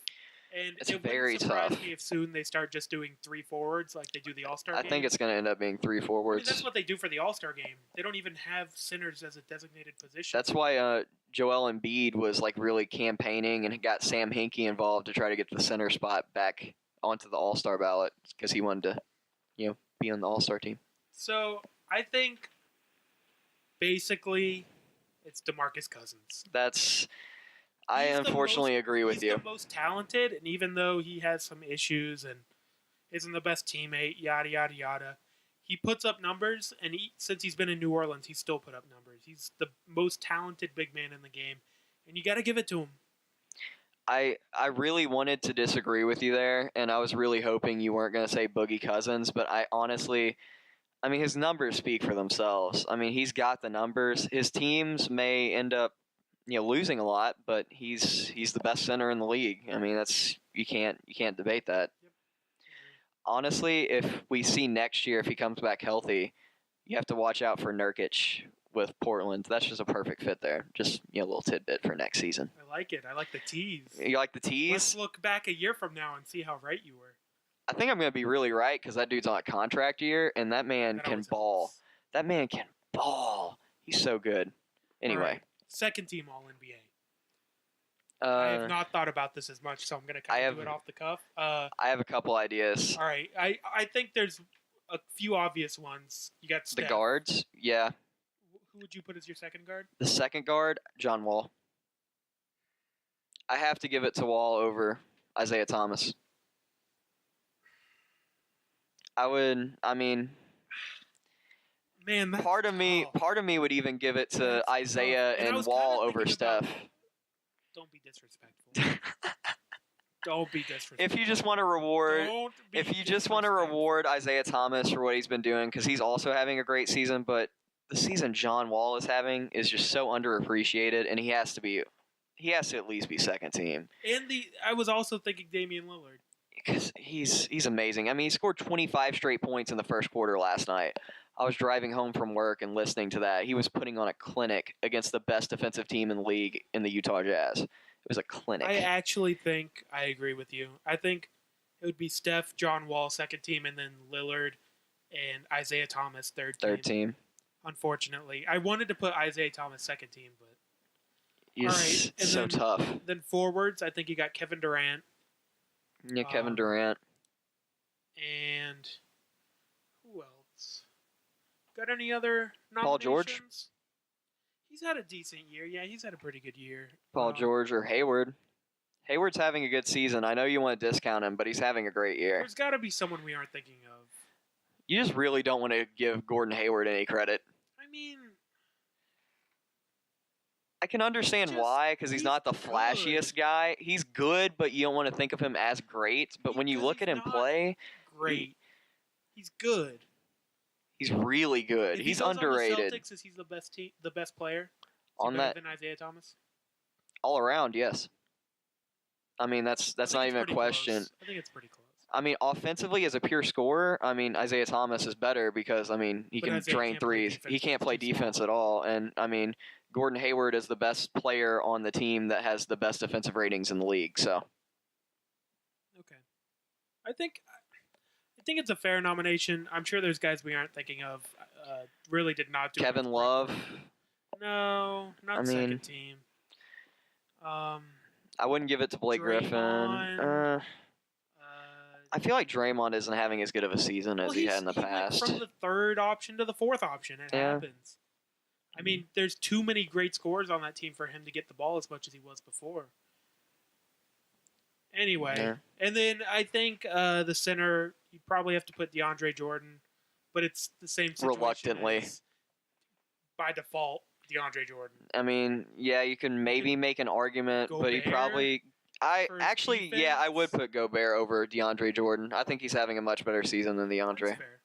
And it's it very wouldn't surprise tough. me if soon they start just doing 3 forwards like they do the All-Star game. I think it's going to end up being 3 forwards. That's what they do for the All-Star game. They don't even have centers as a designated position. That's why Joel Embiid was like really campaigning and got Sam Hinkie involved to try to get the center spot back onto the All-Star ballot because he wanted to, be on the All-Star team. So I think basically it's DeMarcus Cousins. I unfortunately agree with you. He's the most talented, and even though he has some issues and isn't the best teammate, yada, yada, yada, he puts up numbers, and since he's been in New Orleans, he's still put up numbers. He's the most talented big man in the game, and you got to give it to him. I really wanted to disagree with you there, and I was really hoping you weren't going to say Boogie Cousins, but I honestly, his numbers speak for themselves. He's got the numbers. His teams may end up losing a lot, but he's the best center in the league. That's you can't debate that. Yep. Honestly, if we see next year if he comes back healthy, you have to watch out for Nurkic with Portland. That's just a perfect fit there. Just a little tidbit for next season. I like it. I like the tease. You like the tease? Let's look back a year from now and see how right you were. I think I'm going to be really right because that dude's on a contract year, and that man can ball. That man can ball. He's so good. Anyway. Right. Second team All-NBA. I have not thought about this as much, so I'm going to kind of do it off the cuff. I have a couple ideas. All right. I think there's a few obvious ones. You got Steph. The guards? Yeah. Who would you put as your second guard? The second guard, John Wall. I have to give it to Wall over Isaiah Thomas. Man, part of me would even give it to Isaiah and Wall over Steph. Don't be disrespectful. Don't be disrespectful. If you just want to reward Isaiah Thomas for what he's been doing, because he's also having a great season, but the season John Wall is having is just so underappreciated, and he has to at least be second team. And I was also thinking Damian Lillard. Because he's amazing. He scored 25 straight points in the first quarter last night. I was driving home from work and listening to that. He was putting on a clinic against the best defensive team in the league in the Utah Jazz. It was a clinic. I actually think I agree with you. I think it would be Steph, John Wall, second team, and then Lillard and Isaiah Thomas, third team. Unfortunately. I wanted to put Isaiah Thomas second team, but... It's so tough. Then forwards, I think you got Kevin Durant. Yeah, Kevin Durant. And who else? Got any other nominations? Paul George. He's had a decent year. Yeah, he's had a pretty good year. Paul George or Hayward. Hayward's having a good season. I know you want to discount him, but he's having a great year. There's got to be someone we aren't thinking of. You just really don't want to give Gordon Hayward any credit. I mean, I can understand why, because he's not the flashiest guy. He's good, but you don't want to think of him as great. But when you look at him play, great. He's good. He's really good. If He's he goes underrated. On the Celtics, is he the best player? On that than Isaiah Thomas? All around, yes. I mean, that's not even a question. Close. I think it's pretty close. I mean, offensively, as a pure scorer, I mean, Isaiah Thomas is better because, I mean, he can drain threes. He can't play defense at all. And, I mean, Gordon Hayward is the best player on the team that has the best defensive ratings in the league. So, okay. I think it's a fair nomination. I'm sure there's guys we aren't thinking of. Really did not do Kevin Love. No, not second team. I wouldn't give it to Blake Griffin. I feel like Draymond isn't having as good of a season as he had in the past. Went from the third option to the fourth option. It happens. I mean, there's too many great scorers on that team for him to get the ball as much as he was before. Anyway, and then I think the center, you probably have to put DeAndre Jordan, but it's the same situation. Reluctantly. By default, DeAndre Jordan. I mean, yeah, you can maybe make an argument, but he probably... I would put Gobert over DeAndre Jordan. I think he's having a much better season than DeAndre. That's fair.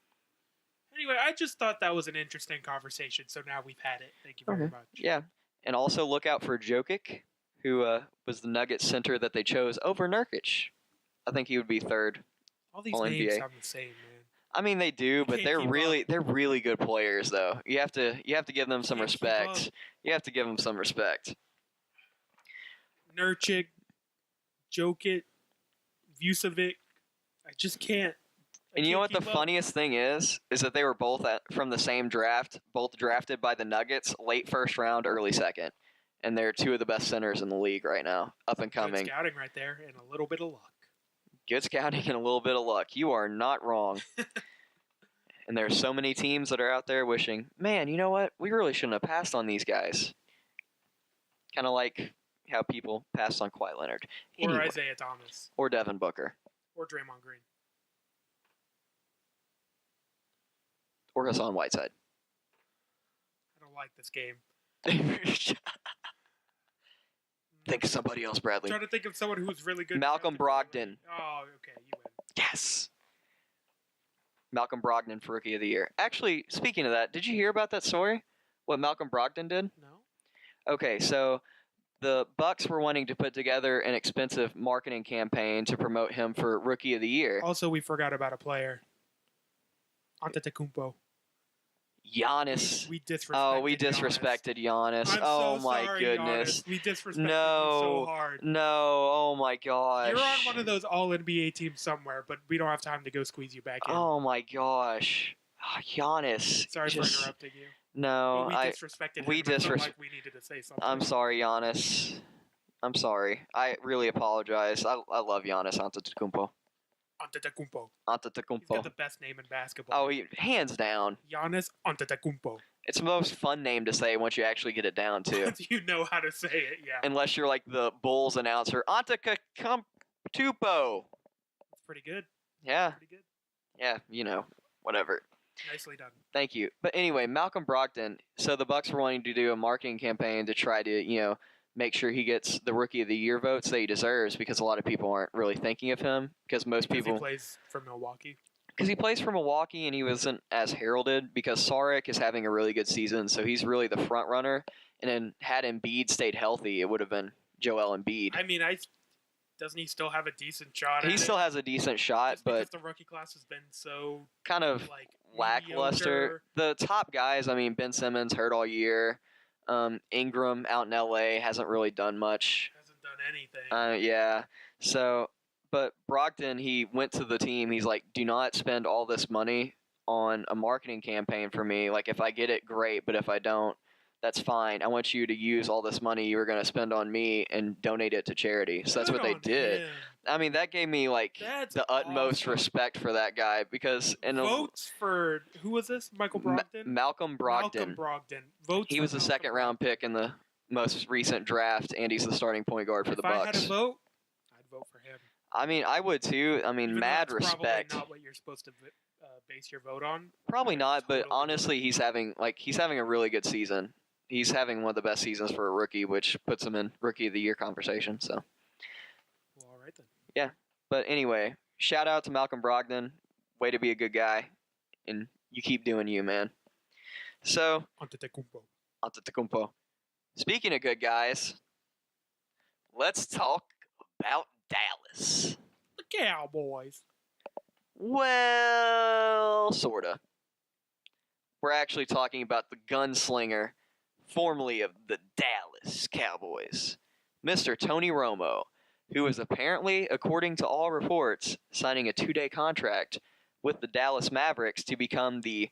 Anyway, I just thought that was an interesting conversation, so now we've had it. Thank you very much. Yeah, and also look out for Jokic, who was the Nuggets center that they chose over Nurkic. I think he would be third. All these names sound the same, man. I mean, they do, but they're really good players, though. You have to give them some respect. You have to give them some respect. Nurkic, Jokic, Vucevic, I just can't. And you know what the funniest thing is that they were both from the same draft, both drafted by the Nuggets, late first round, early second. And they're two of the best centers in the league right now, up and coming. Good scouting right there, and a little bit of luck. Good scouting and a little bit of luck. You are not wrong. And there's so many teams that are out there wishing, man, you know what? We really shouldn't have passed on these guys. Kind of like how people passed on Kawhi Leonard. Or Isaiah Thomas. Or Devin Booker. Or Draymond Green. Or Hassan Whiteside. I don't like this game. Think of somebody else, Bradley. I'm trying to think of someone who's really good. Malcolm Brogdon. Oh, okay, you win. Yes. Malcolm Brogdon for Rookie of the Year. Actually, speaking of that, did you hear about that story? What Malcolm Brogdon did? No. Okay, so the Bucks were wanting to put together an expensive marketing campaign to promote him for Rookie of the Year. Also, we forgot about a player. Antetokounmpo. Giannis. We disrespected Giannis. Oh my goodness. Giannis. We disrespected him so hard. No. Oh my gosh. You're on one of those all NBA teams somewhere, but we don't have time to go squeeze you back in. Oh my gosh. Giannis. Sorry for interrupting you. No, we disrespected him. We needed to say something. I'm sorry, Giannis. I'm sorry. I really apologize. I love Giannis Antetokounmpo. Antetokounmpo. He's got the best name in basketball. Oh, hands down. Giannis Antetokounmpo. It's the most fun name to say once you actually get it down to. You know how to say it, yeah. Unless you're like the Bulls announcer, Antetokounmpo. It's pretty good. Yeah. Pretty good. Yeah, whatever. Nicely done. Thank you. But anyway, Malcolm Brogdon. So the Bucks were wanting to do a marketing campaign to try to, make sure he gets the Rookie of the Year votes that he deserves, because a lot of people aren't really thinking of him. Because he plays for Milwaukee. Because he plays for Milwaukee, and he wasn't as heralded. Because Saric is having a really good season, so he's really the front runner. And then had Embiid stayed healthy, it would have been Joel Embiid. I mean, doesn't he still have a decent shot? He still has a decent shot, but because the rookie class has been so kind of lackluster. The top guys, Ben Simmons hurt all year. Ingram out in LA hasn't really done much. Hasn't done anything. Yeah. So, but Brogdon, he went to the team. He's like, do not spend all this money on a marketing campaign for me. Like, if I get it, great. But if I don't, that's fine. I want you to use all this money you were going to spend on me and donate it to charity. So that's what they did. That gave me the utmost respect for that guy, because votes for who was this? Michael Brogdon? Malcolm Brogdon. Votes. He was the second round pick in the most recent draft, and he's the starting point guard for the Bucks. If I had a vote, vote for him. I mean, I would too. I mean, Even though mad that's respect. probably not what you're supposed to base your vote on. Probably I not, but totally honestly, he's having a really good season. He's having one of the best seasons for a rookie, which puts him in Rookie of the Year conversation. So, Well, all right then. yeah. But anyway, shout out to Malcolm Brogdon. Way to be a good guy, and you keep doing you, man. So, Antetokounmpo. Speaking of good guys, let's talk about Dallas. The Cowboys. Well, sorta. We're actually talking about the gunslinger, formerly of the Dallas Cowboys, Mr. Tony Romo, who is apparently, according to all reports, signing a 2-day contract with the Dallas Mavericks to become the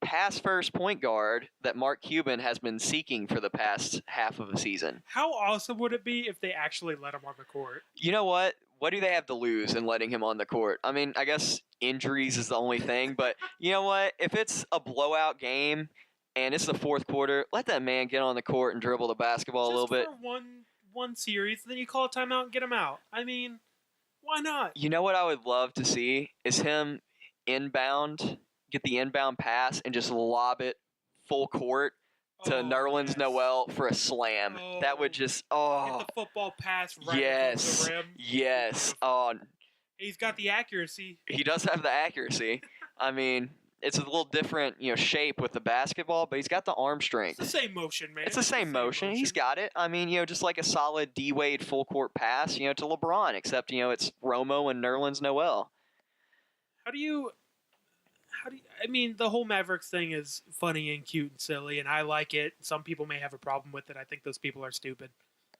pass-first point guard that Mark Cuban has been seeking for the past half of the season. How awesome would it be if they actually let him on the court? You know what? What do they have to lose in letting him on the court? I mean, I guess injuries is the only thing, but you know what? If it's a blowout game and it's the fourth quarter, let that man get on the court and dribble the basketball a little bit. Just for one series, then you call a timeout and get him out. I mean, why not? You know what I would love to see is him inbound, get the inbound pass, and just lob it full court to Nerlens Noel for a slam. That would just hit the football pass right yes, the rim. Yes. He's got the accuracy. He does have the accuracy. I mean, it's a little different, shape with the basketball, but he's got the arm strength. It's the same motion, man. It's the same motion. He's got it. I mean, just like a solid D-Wade full court pass, to LeBron, except, it's Romo and Nerlens Noel. I mean, the whole Mavericks thing is funny and cute and silly, and I like it. Some people may have a problem with it. I think those people are stupid.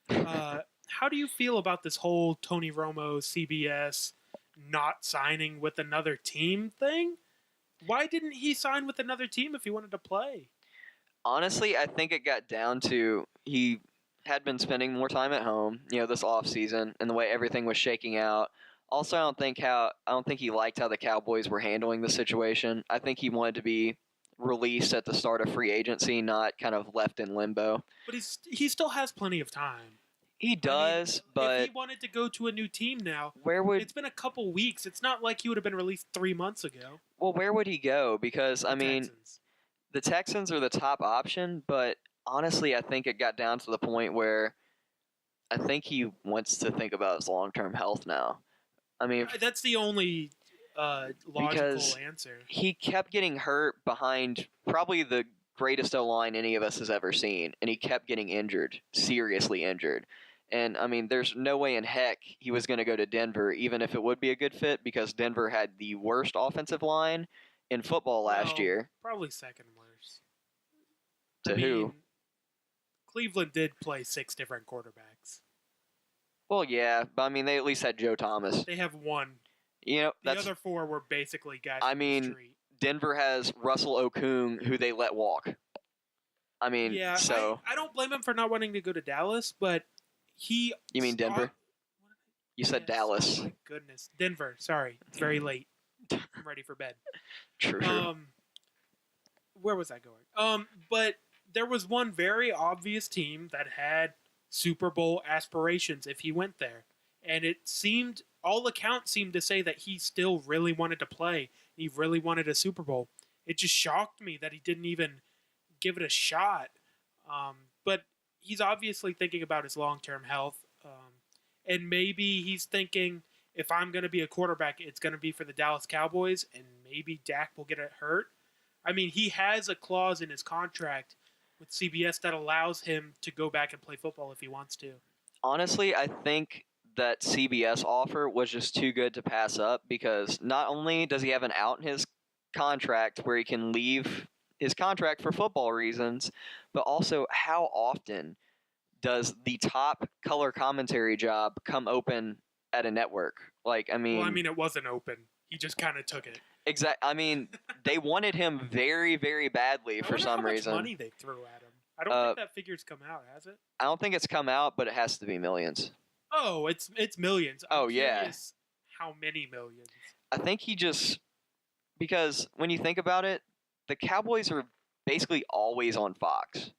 How do you feel about this whole Tony Romo, CBS, not signing with another team thing? Why didn't he sign with another team if he wanted to play? Honestly, I think it got down to he had been spending more time at home, this offseason, and the way everything was shaking out. Also, I don't think he liked how the Cowboys were handling the situation. I think he wanted to be released at the start of free agency, not kind of left in limbo. But he still has plenty of time. He does, but if he wanted to go to a new team now, it's been a couple weeks. It's not like he would have been released 3 months ago. Well, where would he go? Because the Texans are the top option, but honestly, I think it got down to the point where I think he wants to think about his long-term health now. I mean, that's the only logical answer. He kept getting hurt behind probably the greatest O-line any of us has ever seen, and he kept getting injured, seriously injured. And, I mean, there's no way in heck he was going to go to Denver, even if it would be a good fit, because Denver had the worst offensive line in football last year. Probably second worst. Who? Cleveland did play 6 different quarterbacks. Well, yeah, but I mean, they at least had Joe Thomas. They have one. The other 4 were basically guys from the street. Denver has Russell Okung, who they let walk. I mean, yeah, so... I don't blame him for not wanting to go to Dallas, but he... You mean Denver? You said Dallas. Oh, my goodness. Denver. Sorry. It's very late. I'm ready for bed. True. Where was I going? But there was one very obvious team that had Super Bowl aspirations if he went there. And it seemed, all accounts seemed to say that he still really wanted to play. He really wanted a Super Bowl. It just shocked me that he didn't even give it a shot. But he's obviously thinking about his long-term health. And maybe he's thinking, if I'm going to be a quarterback, it's going to be for the Dallas Cowboys, and maybe Dak will get hurt. I mean, he has a clause in his contract with CBS that allows him to go back and play football if he wants to. Honestly, I think that CBS offer was just too good to pass up, because not only does he have an out in his contract where he can leave his contract for football reasons, but also how often does the top color commentary job come open at a network? It wasn't open. He just kind of took it. Exactly. I mean, they wanted him very, very badly for some reason. How much money they threw at him? I don't think that figure's come out, has it? I don't think it's come out, but it has to be millions. Oh, it's millions. I'm curious how many millions? I think because when you think about it, the Cowboys are basically always on Fox.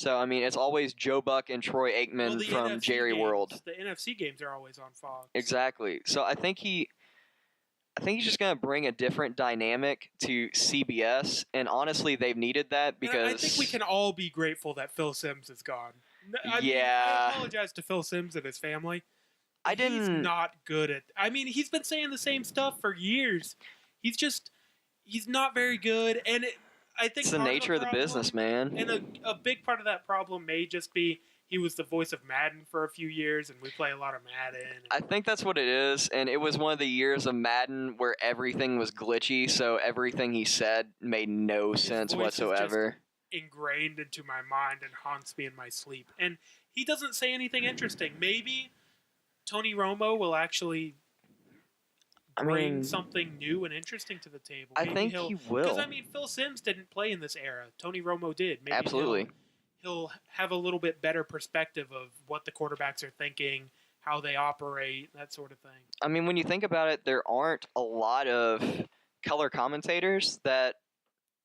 So I mean, it's always Joe Buck and Troy Well, Aikman the from NFC Jerry games, World. the NFC games are always on Fox. Exactly. So I think he's just going to bring a different dynamic to CBS, and honestly, they've needed that And because I think we can all be grateful that Phil Sims is gone. I mean, Yeah. I apologize to Phil Sims and his family. I didn't. He's not good at. I mean, he's been saying the same stuff for years. He's not very good, and I think It's the part nature of the problem, business, man. and a big part of that problem may just be he was the voice of Madden for a few years, and we play a lot of Madden. I think that's what it is, and it was one of the years of Madden where everything was glitchy, so everything he said made no sense voice is just whatsoever. ingrained into my mind and haunts me in my sleep. And he doesn't say anything interesting. Maybe Tony Romo will actually bring something new and interesting to the table. I think he will. Because, I mean, Phil Sims didn't play in this era. Tony Romo did. Maybe Absolutely. He'll have a little bit better perspective of what the quarterbacks are thinking, how they operate, that sort of thing. I mean, when you think about it, there aren't a lot of color commentators that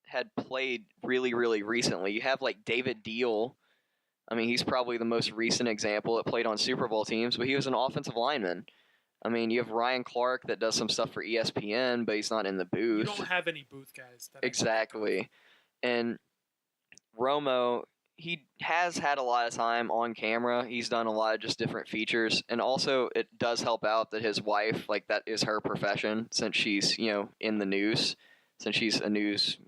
had played really, really recently. You have like David Deal. I mean, he's probably the most recent example that played on Super Bowl teams, but he was an offensive lineman. I mean, you have Ryan Clark that does some stuff for ESPN, but he's not in the booth. You don't have any booth guys. Exactly. And Romo, he has had a lot of time on camera. He's done a lot of just different features. And also, it does help out that his wife, like, that is her profession since she's, in the news, since she's a news,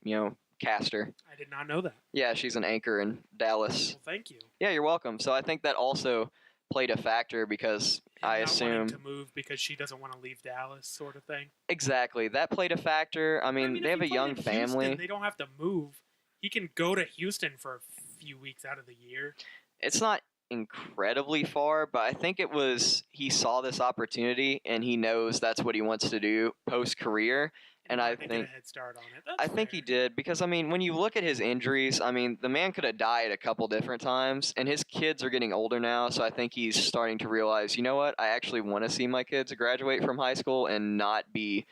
caster. I did not know that. Yeah, she's an anchor in Dallas. Well, thank you. Yeah, you're welcome. So I think that also played a factor because I assume to move because she doesn't want to leave Dallas, sort of thing. Exactly, that played a factor. I mean they have a young family. Houston, they don't have to move. He can go to Houston for a few weeks out of the year. It's not incredibly far, but I think it was he saw this opportunity and he knows that's what he wants to do post-career. And I think get a head start on it. I think he did because, I mean, when you look at his injuries, I mean, the man could have died a couple different times, and his kids are getting older now, so I think he's starting to realize, you know what, I actually want to see my kids graduate from high school and not be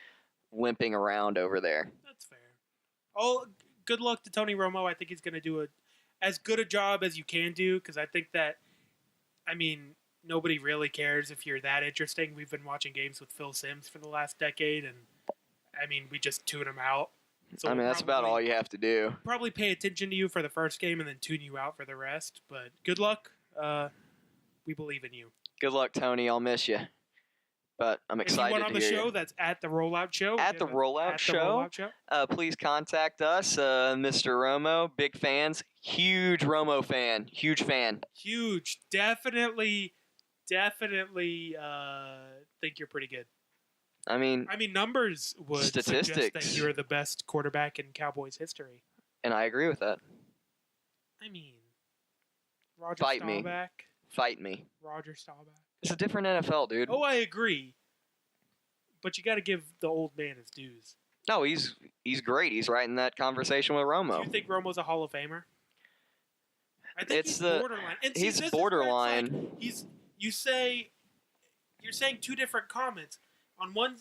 limping around over there. That's fair. Oh, good luck to Tony Romo. I think he's going to do as good a job as you can do because I think that, I mean, nobody really cares if you're that interesting. We've been watching games with Phil Sims for the last decade, and I mean, we just tune them out. So I mean, that's about all you have to do. Probably pay attention to you for the first game and then tune you out for the rest. But good luck. We believe in you. Good luck, Tony. I'll miss you. But I'm excited to hear you. Anyone on the show that's at the Rollout Show? At the Rollout Show? Please contact us, Mr. Romo. Big fans. Huge Romo fan. Huge fan. Huge. Definitely think you're pretty good. I mean, numbers would statistics suggest that you're the best quarterback in Cowboys history. And I agree with that. I mean, Roger Staubach. Fight me. Roger Staubach. It's a different NFL, dude. Oh, I agree. But you got to give the old man his dues. No, he's great. He's right in that conversation with Romo. Do you think Romo's a Hall of Famer? I think he's borderline. And he's borderline. You're saying two different comments. On one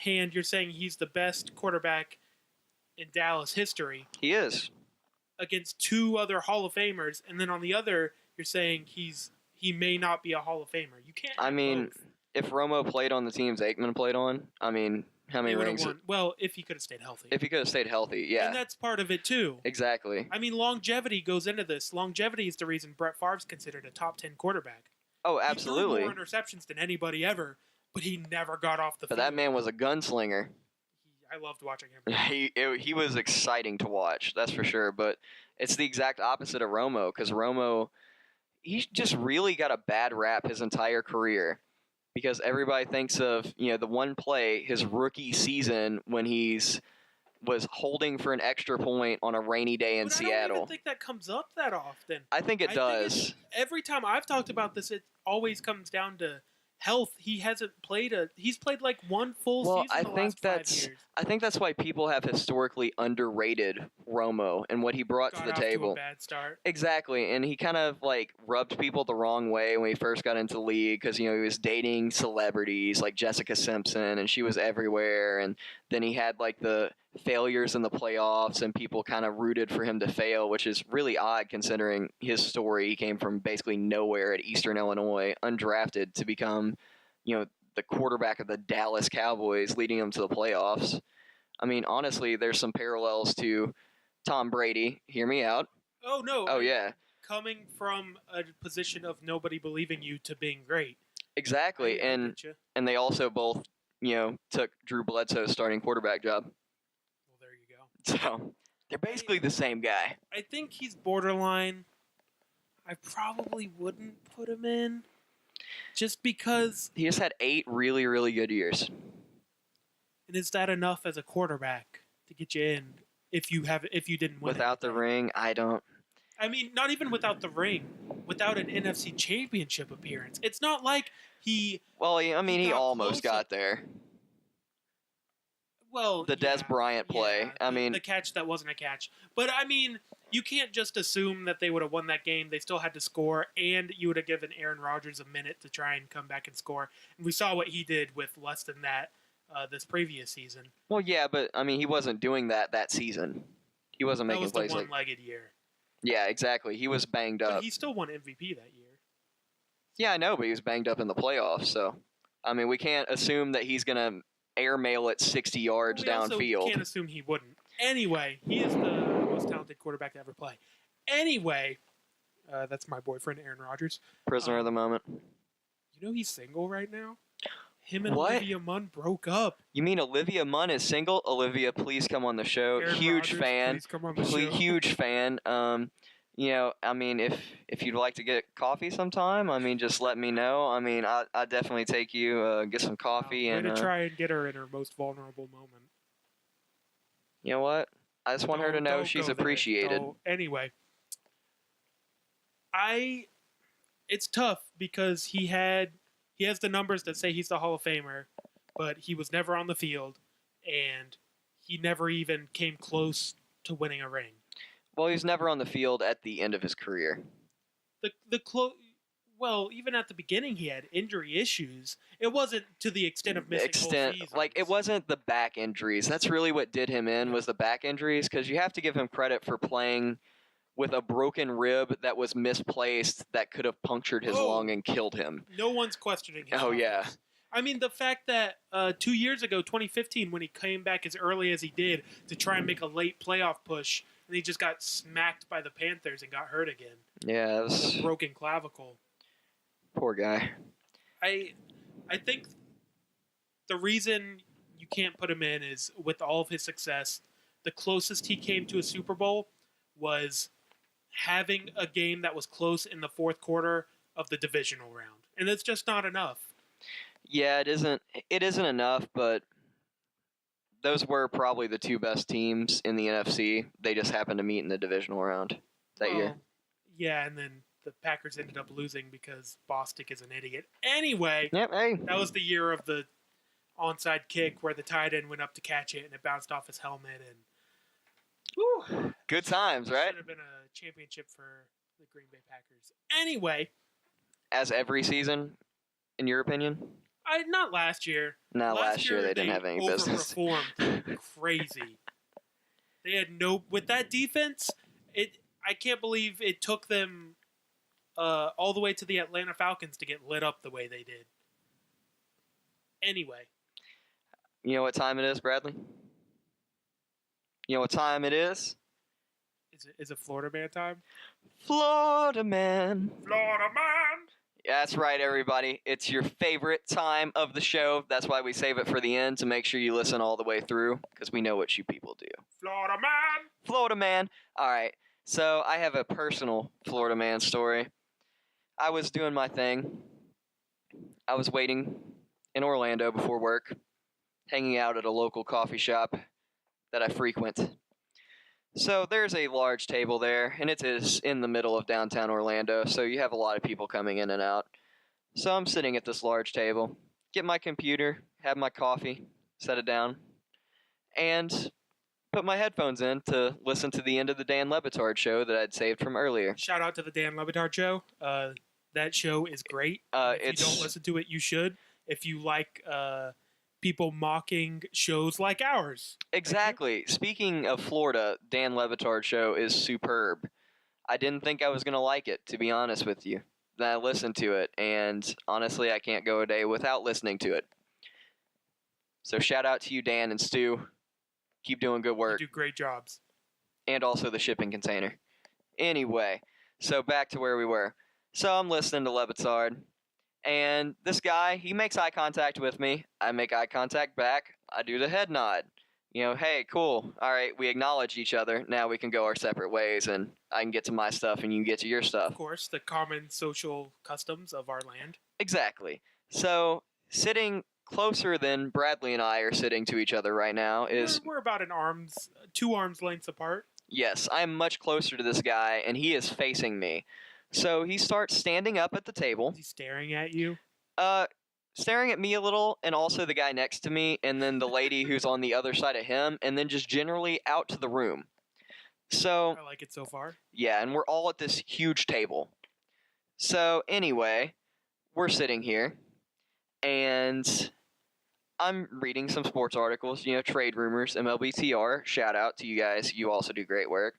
hand, you're saying he's the best quarterback in Dallas history. He is. Against two other Hall of Famers, and then on the other, you're saying he may not be a Hall of Famer. You can't. I mean, if Romo played on the teams Aikman played on, I mean, how many rings? Well, if he could have stayed healthy. If he could have stayed healthy, yeah. And that's part of it too. Exactly. I mean, longevity goes into this. Longevity is the reason Brett Favre's considered a top 10 quarterback. Oh, absolutely. He threw more interceptions than anybody ever. But he never got off the field. But that man was a gunslinger. I loved watching him. He was exciting to watch, that's for sure. But it's the exact opposite of Romo, because Romo, he's just really got a bad rap his entire career. Because everybody thinks of, the one play, his rookie season, when was holding for an extra point on a rainy day in Seattle. I don't even think that comes up that often. I think it does. Every time I've talked about this, it always comes down to health. He's played like one full season in the last 5 years. I think that's why people have historically underrated Romo and what he brought to Got the off to a table. bad start. Exactly, and he kind of like rubbed people the wrong way when he first got into the league because he was dating celebrities like Jessica Simpson, and she was everywhere. And then he had like the failures in the playoffs, and people kind of rooted for him to fail, which is really odd considering his story. He came from basically nowhere at Eastern Illinois, undrafted, to become, the quarterback of the Dallas Cowboys, leading them to the playoffs. I mean, honestly, there's some parallels to Tom Brady. Hear me out. Oh no! Oh yeah, coming from a position of nobody believing you to being great. exactly. I and get you. and they also both, took Drew Bledsoe's starting quarterback job. Well, there you go. So they're basically the same guy. I think he's borderline. I probably wouldn't put him in, just because. He just had 8 really, really good years. And is that enough as a quarterback to get you in if you didn't win Without the anything? ring, I don't. I mean, not even without the ring, without an NFC Championship appearance. It's not like he. Well, he got almost close. got there. Well, The Des Bryant play. yeah, I mean, the catch that wasn't a catch. But I mean, you can't just assume that they would have won that game. They still had to score, and you would have given Aaron Rodgers a minute to try and come back and score. And we saw what he did with less than that this previous season. well, yeah, but I mean, he wasn't doing that season. He wasn't That making was the plays like. one-legged year. Yeah, exactly. He was banged up. But he still won MVP that year. Yeah, I know, but he was banged up in the playoffs. So, I mean, we can't assume that he's gonna airmail it 60 yards We also downfield. can't assume he wouldn't. Anyway, he is the most talented quarterback to ever play. Anyway, that's my boyfriend, Aaron Rodgers. Prisoner of the moment. You know he's single right now? Him and What? Olivia Munn broke up. You mean Olivia Munn is single? Olivia, please come on the show. Aaron Huge Rodgers, fan. please come on the show. Huge fan. I mean, if you'd like to get coffee sometime, I mean, just let me know. I mean, I definitely take you get some coffee Way and to try and get her in her most vulnerable moment. you know what? I just want her to know Don't she's go there. appreciated. Anyway, it's tough because he has the numbers that say he's the Hall of Famer, but he was never on the field, and he never even came close to winning a ring. Well, he's never on the field at the end of his career. Well, even at the beginning, he had injury issues. It wasn't to the extent of missing whole seasons. Like it wasn't the back injuries. That's really what did him in, was the back injuries, because you have to give him credit for playing with a broken rib that was misplaced that could have punctured his lung and killed him. No one's questioning him. Oh, yeah. I mean, the fact that 2 years ago, 2015, when he came back as early as he did to try and make a late playoff push, and he just got smacked by the Panthers and got hurt again. Yeah, it was... With a broken clavicle. Poor guy. I think the reason you can't put him in is, with all of his success, the closest he came to a Super Bowl was having a game that was close in the fourth quarter of the divisional round. And it's just not enough. Yeah, it isn't enough, but those were probably the 2 best teams in the NFC. They just happened to meet in the divisional round that year. Yeah, and then the Packers ended up losing because Bostic is an idiot. Anyway, Yep, hey. that was the year of the onside kick where the tight end went up to catch it and it bounced off his helmet. And whew, Good times, right? should have been a championship for the Green Bay Packers. Anyway. As every season, in your opinion? Not last year. No, last year they didn't have any business. Overperformed crazy. They had with that defense. I can't believe it took them all the way to the Atlanta Falcons to get lit up the way they did. Anyway, You know what time it is, Bradley? You know what time it is? Is it Florida Man time? Florida Man. Florida Man. Yeah, that's right, everybody. It's your favorite time of the show. That's why we save it for the end, to make sure you listen all the way through, because we know what you people do. Florida Man. Florida Man. All right. So I have a personal Florida Man story. I was doing my thing. I was waiting in Orlando before work, hanging out at a local coffee shop that I frequent. So there's a large table there, and it is in the middle of downtown Orlando, so you have a lot of people coming in and out. So I'm sitting at this large table, get my computer, have my coffee, set it down, and put my headphones in to listen to the end of the Dan Le Batard show that I'd saved from earlier. Shout out to the Dan Le Batard show. That show is great. If you don't listen to it, you should. If you like people mocking shows like ours. Exactly. Speaking of Florida, Dan Le Batard show is superb. I didn't think I was going to like it, to be honest with you. Then I listened to it, and honestly, I can't go a day without listening to it. So shout out to you, Dan and Stu. Keep doing good work. You do great jobs. And also the shipping container. Anyway, so back to where we were. So I'm listening to Le Batard, and this guy, he makes eye contact with me. I make eye contact back. I do the head nod. Hey, cool. All right, we acknowledge each other. Now we can go our separate ways, and I can get to my stuff, and you can get to your stuff. Of course, the common social customs of our land. Exactly. So sitting closer than Bradley and I are sitting to each other right now is... We're about 2 arms lengths apart. Yes, I'm much closer to this guy, and he is facing me. So he starts standing up at the table. Is he staring at you? Staring at me a little, and also the guy next to me, and then the lady who's on the other side of him, and then just generally out to the room. So I like it so far. Yeah, and we're all at this huge table. So anyway, we're sitting here, and I'm reading some sports articles, trade rumors, MLBTR, shout out to you guys, you also do great work.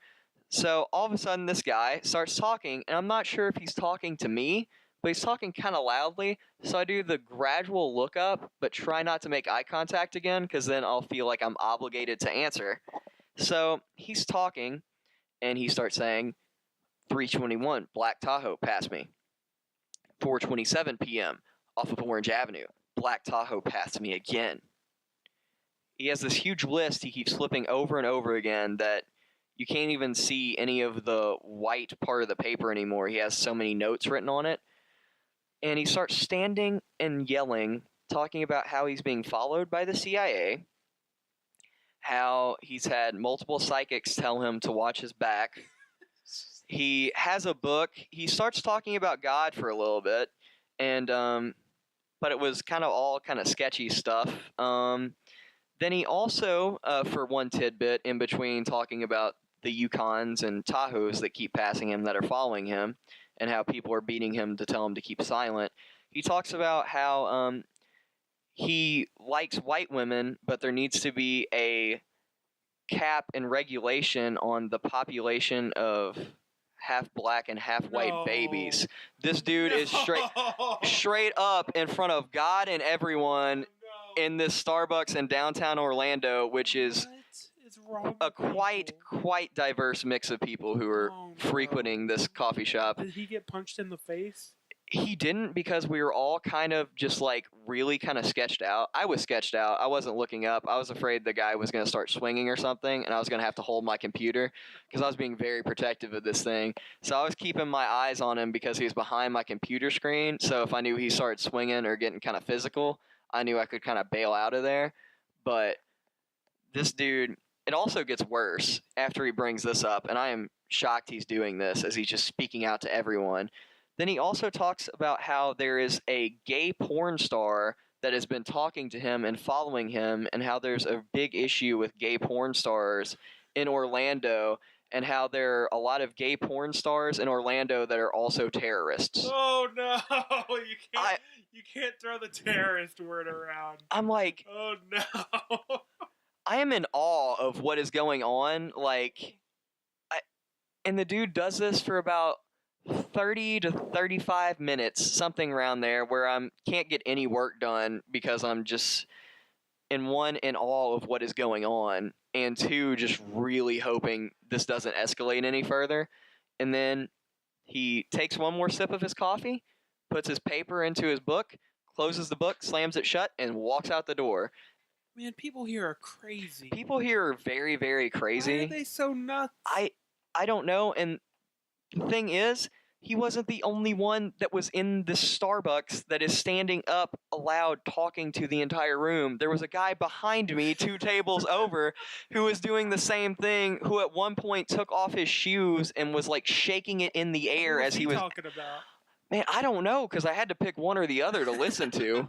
So all of a sudden this guy starts talking, and I'm not sure if he's talking to me, but he's talking kind of loudly, so I do the gradual look up, but try not to make eye contact again, because then I'll feel like I'm obligated to answer. So he's talking, and he starts saying, 3:21, Black Tahoe passed me. 4:27 p.m., off of Orange Avenue, Black Tahoe passed me again. He has this huge list he keeps flipping over and over again that you can't even see any of the white part of the paper anymore. He has so many notes written on it. And he starts standing and yelling, talking about how he's being followed by the CIA, how he's had multiple psychics tell him to watch his back. He has a book. He starts talking about God for a little bit, and but it was all sketchy stuff. Then he also, for one tidbit, in between talking about the Yukons and Tahoes that keep passing him that are following him, and how people are beating him to tell him to keep silent, he talks about how he likes white women, but there needs to be a cap and regulation on the population of half black and half white babies. This dude is straight up in front of God and everyone in this Starbucks in downtown Orlando, which is a quite diverse mix of people who are frequenting this coffee shop. Did he get punched in the face? He didn't, because we were all just really sketched out. I was sketched out. I wasn't looking up. I was afraid the guy was going to start swinging or something, and I was going to have to hold my computer because I was being very protective of this thing. So I was keeping my eyes on him because he was behind my computer screen. So if I knew he started swinging or getting kind of physical, I knew I could kind of bail out of there. But this dude, it also gets worse after he brings this up, and I am shocked he's doing this as he's just speaking out to everyone. Then he also talks about how there is a gay porn star that has been talking to him and following him, and how there's a big issue with gay porn stars in Orlando, and how there are a lot of gay porn stars in Orlando that are also terrorists. Oh no, you can't throw the terrorist word around. I'm like, oh no. I am in awe of what is going on. And the dude does this for about 30 to 35 minutes, something around there, where I can't get any work done because I'm just in awe of what is going on, and two, just really hoping this doesn't escalate any further. And then he takes one more sip of his coffee, puts his paper into his book, closes the book, slams it shut, and walks out the door. Man, people here are crazy. People here are very, very crazy. Why are they so nuts? I don't know, and the thing is, he wasn't the only one that was in the Starbucks that is standing up aloud talking to the entire room. There was a guy behind me 2 tables over who was doing the same thing, who at one point took off his shoes and was shaking it in the air as he was talking about. Man, I don't know, because I had to pick one or the other to listen to.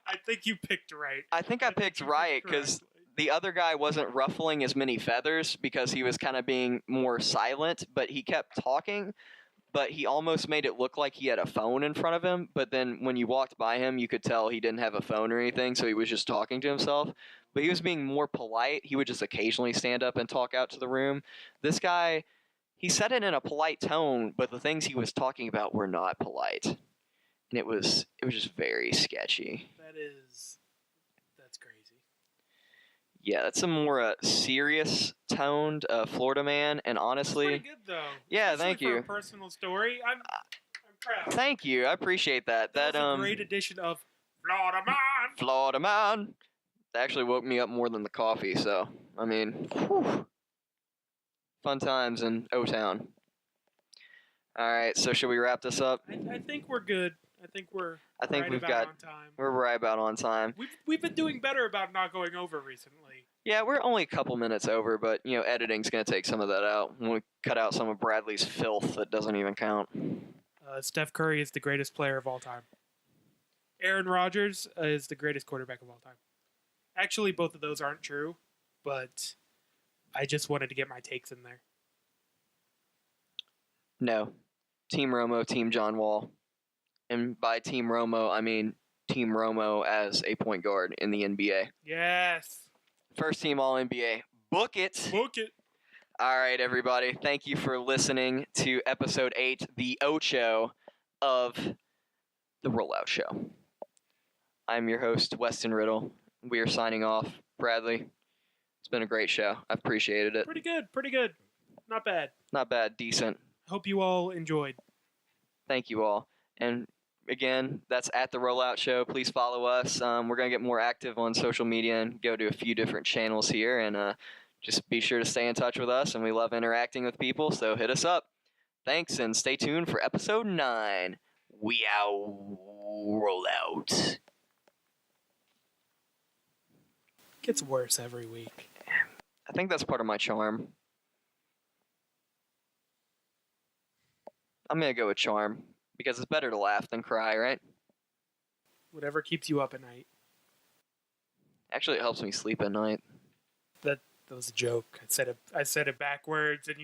I think you picked right. I think I picked right, because the other guy wasn't ruffling as many feathers because he was kind of being more silent, but he kept talking. But he almost made it look like he had a phone in front of him. But then when you walked by him, you could tell he didn't have a phone or anything, so he was just talking to himself. But he was being more polite. He would just occasionally stand up and talk out to the room. This guy, he said it in a polite tone, but the things he was talking about were not polite. And it was just very sketchy. That's crazy. Yeah, that's a more serious toned Florida man, and honestly, that's pretty good though. Yeah, Especially thank for you. a personal story. I'm proud. Thank you, I appreciate that. That was a great addition of Florida man. Florida man. That actually woke me up more than the coffee. So I mean, whew. Fun times in O-Town. All right, so should we wrap this up? I think we're good. I think we're right about on time. We've been doing better about not going over recently. Yeah, we're only a couple minutes over, but editing's gonna take some of that out. When we cut out some of Bradley's filth that doesn't even count. Steph Curry is the greatest player of all time. Aaron Rodgers is the greatest quarterback of all time. Actually, both of those aren't true, but I just wanted to get my takes in there. No. Team Romo, Team John Wall. And by Team Romo, I mean Team Romo as a point guard in the NBA. Yes. First team All-NBA. Book it. Book it. All right, everybody. Thank you for listening to Episode 8, the Ocho of the Rollout Show. I'm your host, Weston Riddle. We are signing off. Bradley, it's been a great show. I've appreciated it. Pretty good. Not bad. Not bad. Decent. Hope you all enjoyed. Thank you all. And again, that's at the Rollout Show. Please follow us. We're going to get more active on social media and go to a few different channels here. And just be sure to stay in touch with us. And we love interacting with people, so hit us up. Thanks, and stay tuned for Episode 9. We out. Rollout. Gets worse every week. I think that's part of my charm. I'm going to go with charm. Because it's better to laugh than cry, right? Whatever keeps you up at night. Actually, it helps me sleep at night. That was a joke. I said it backwards, and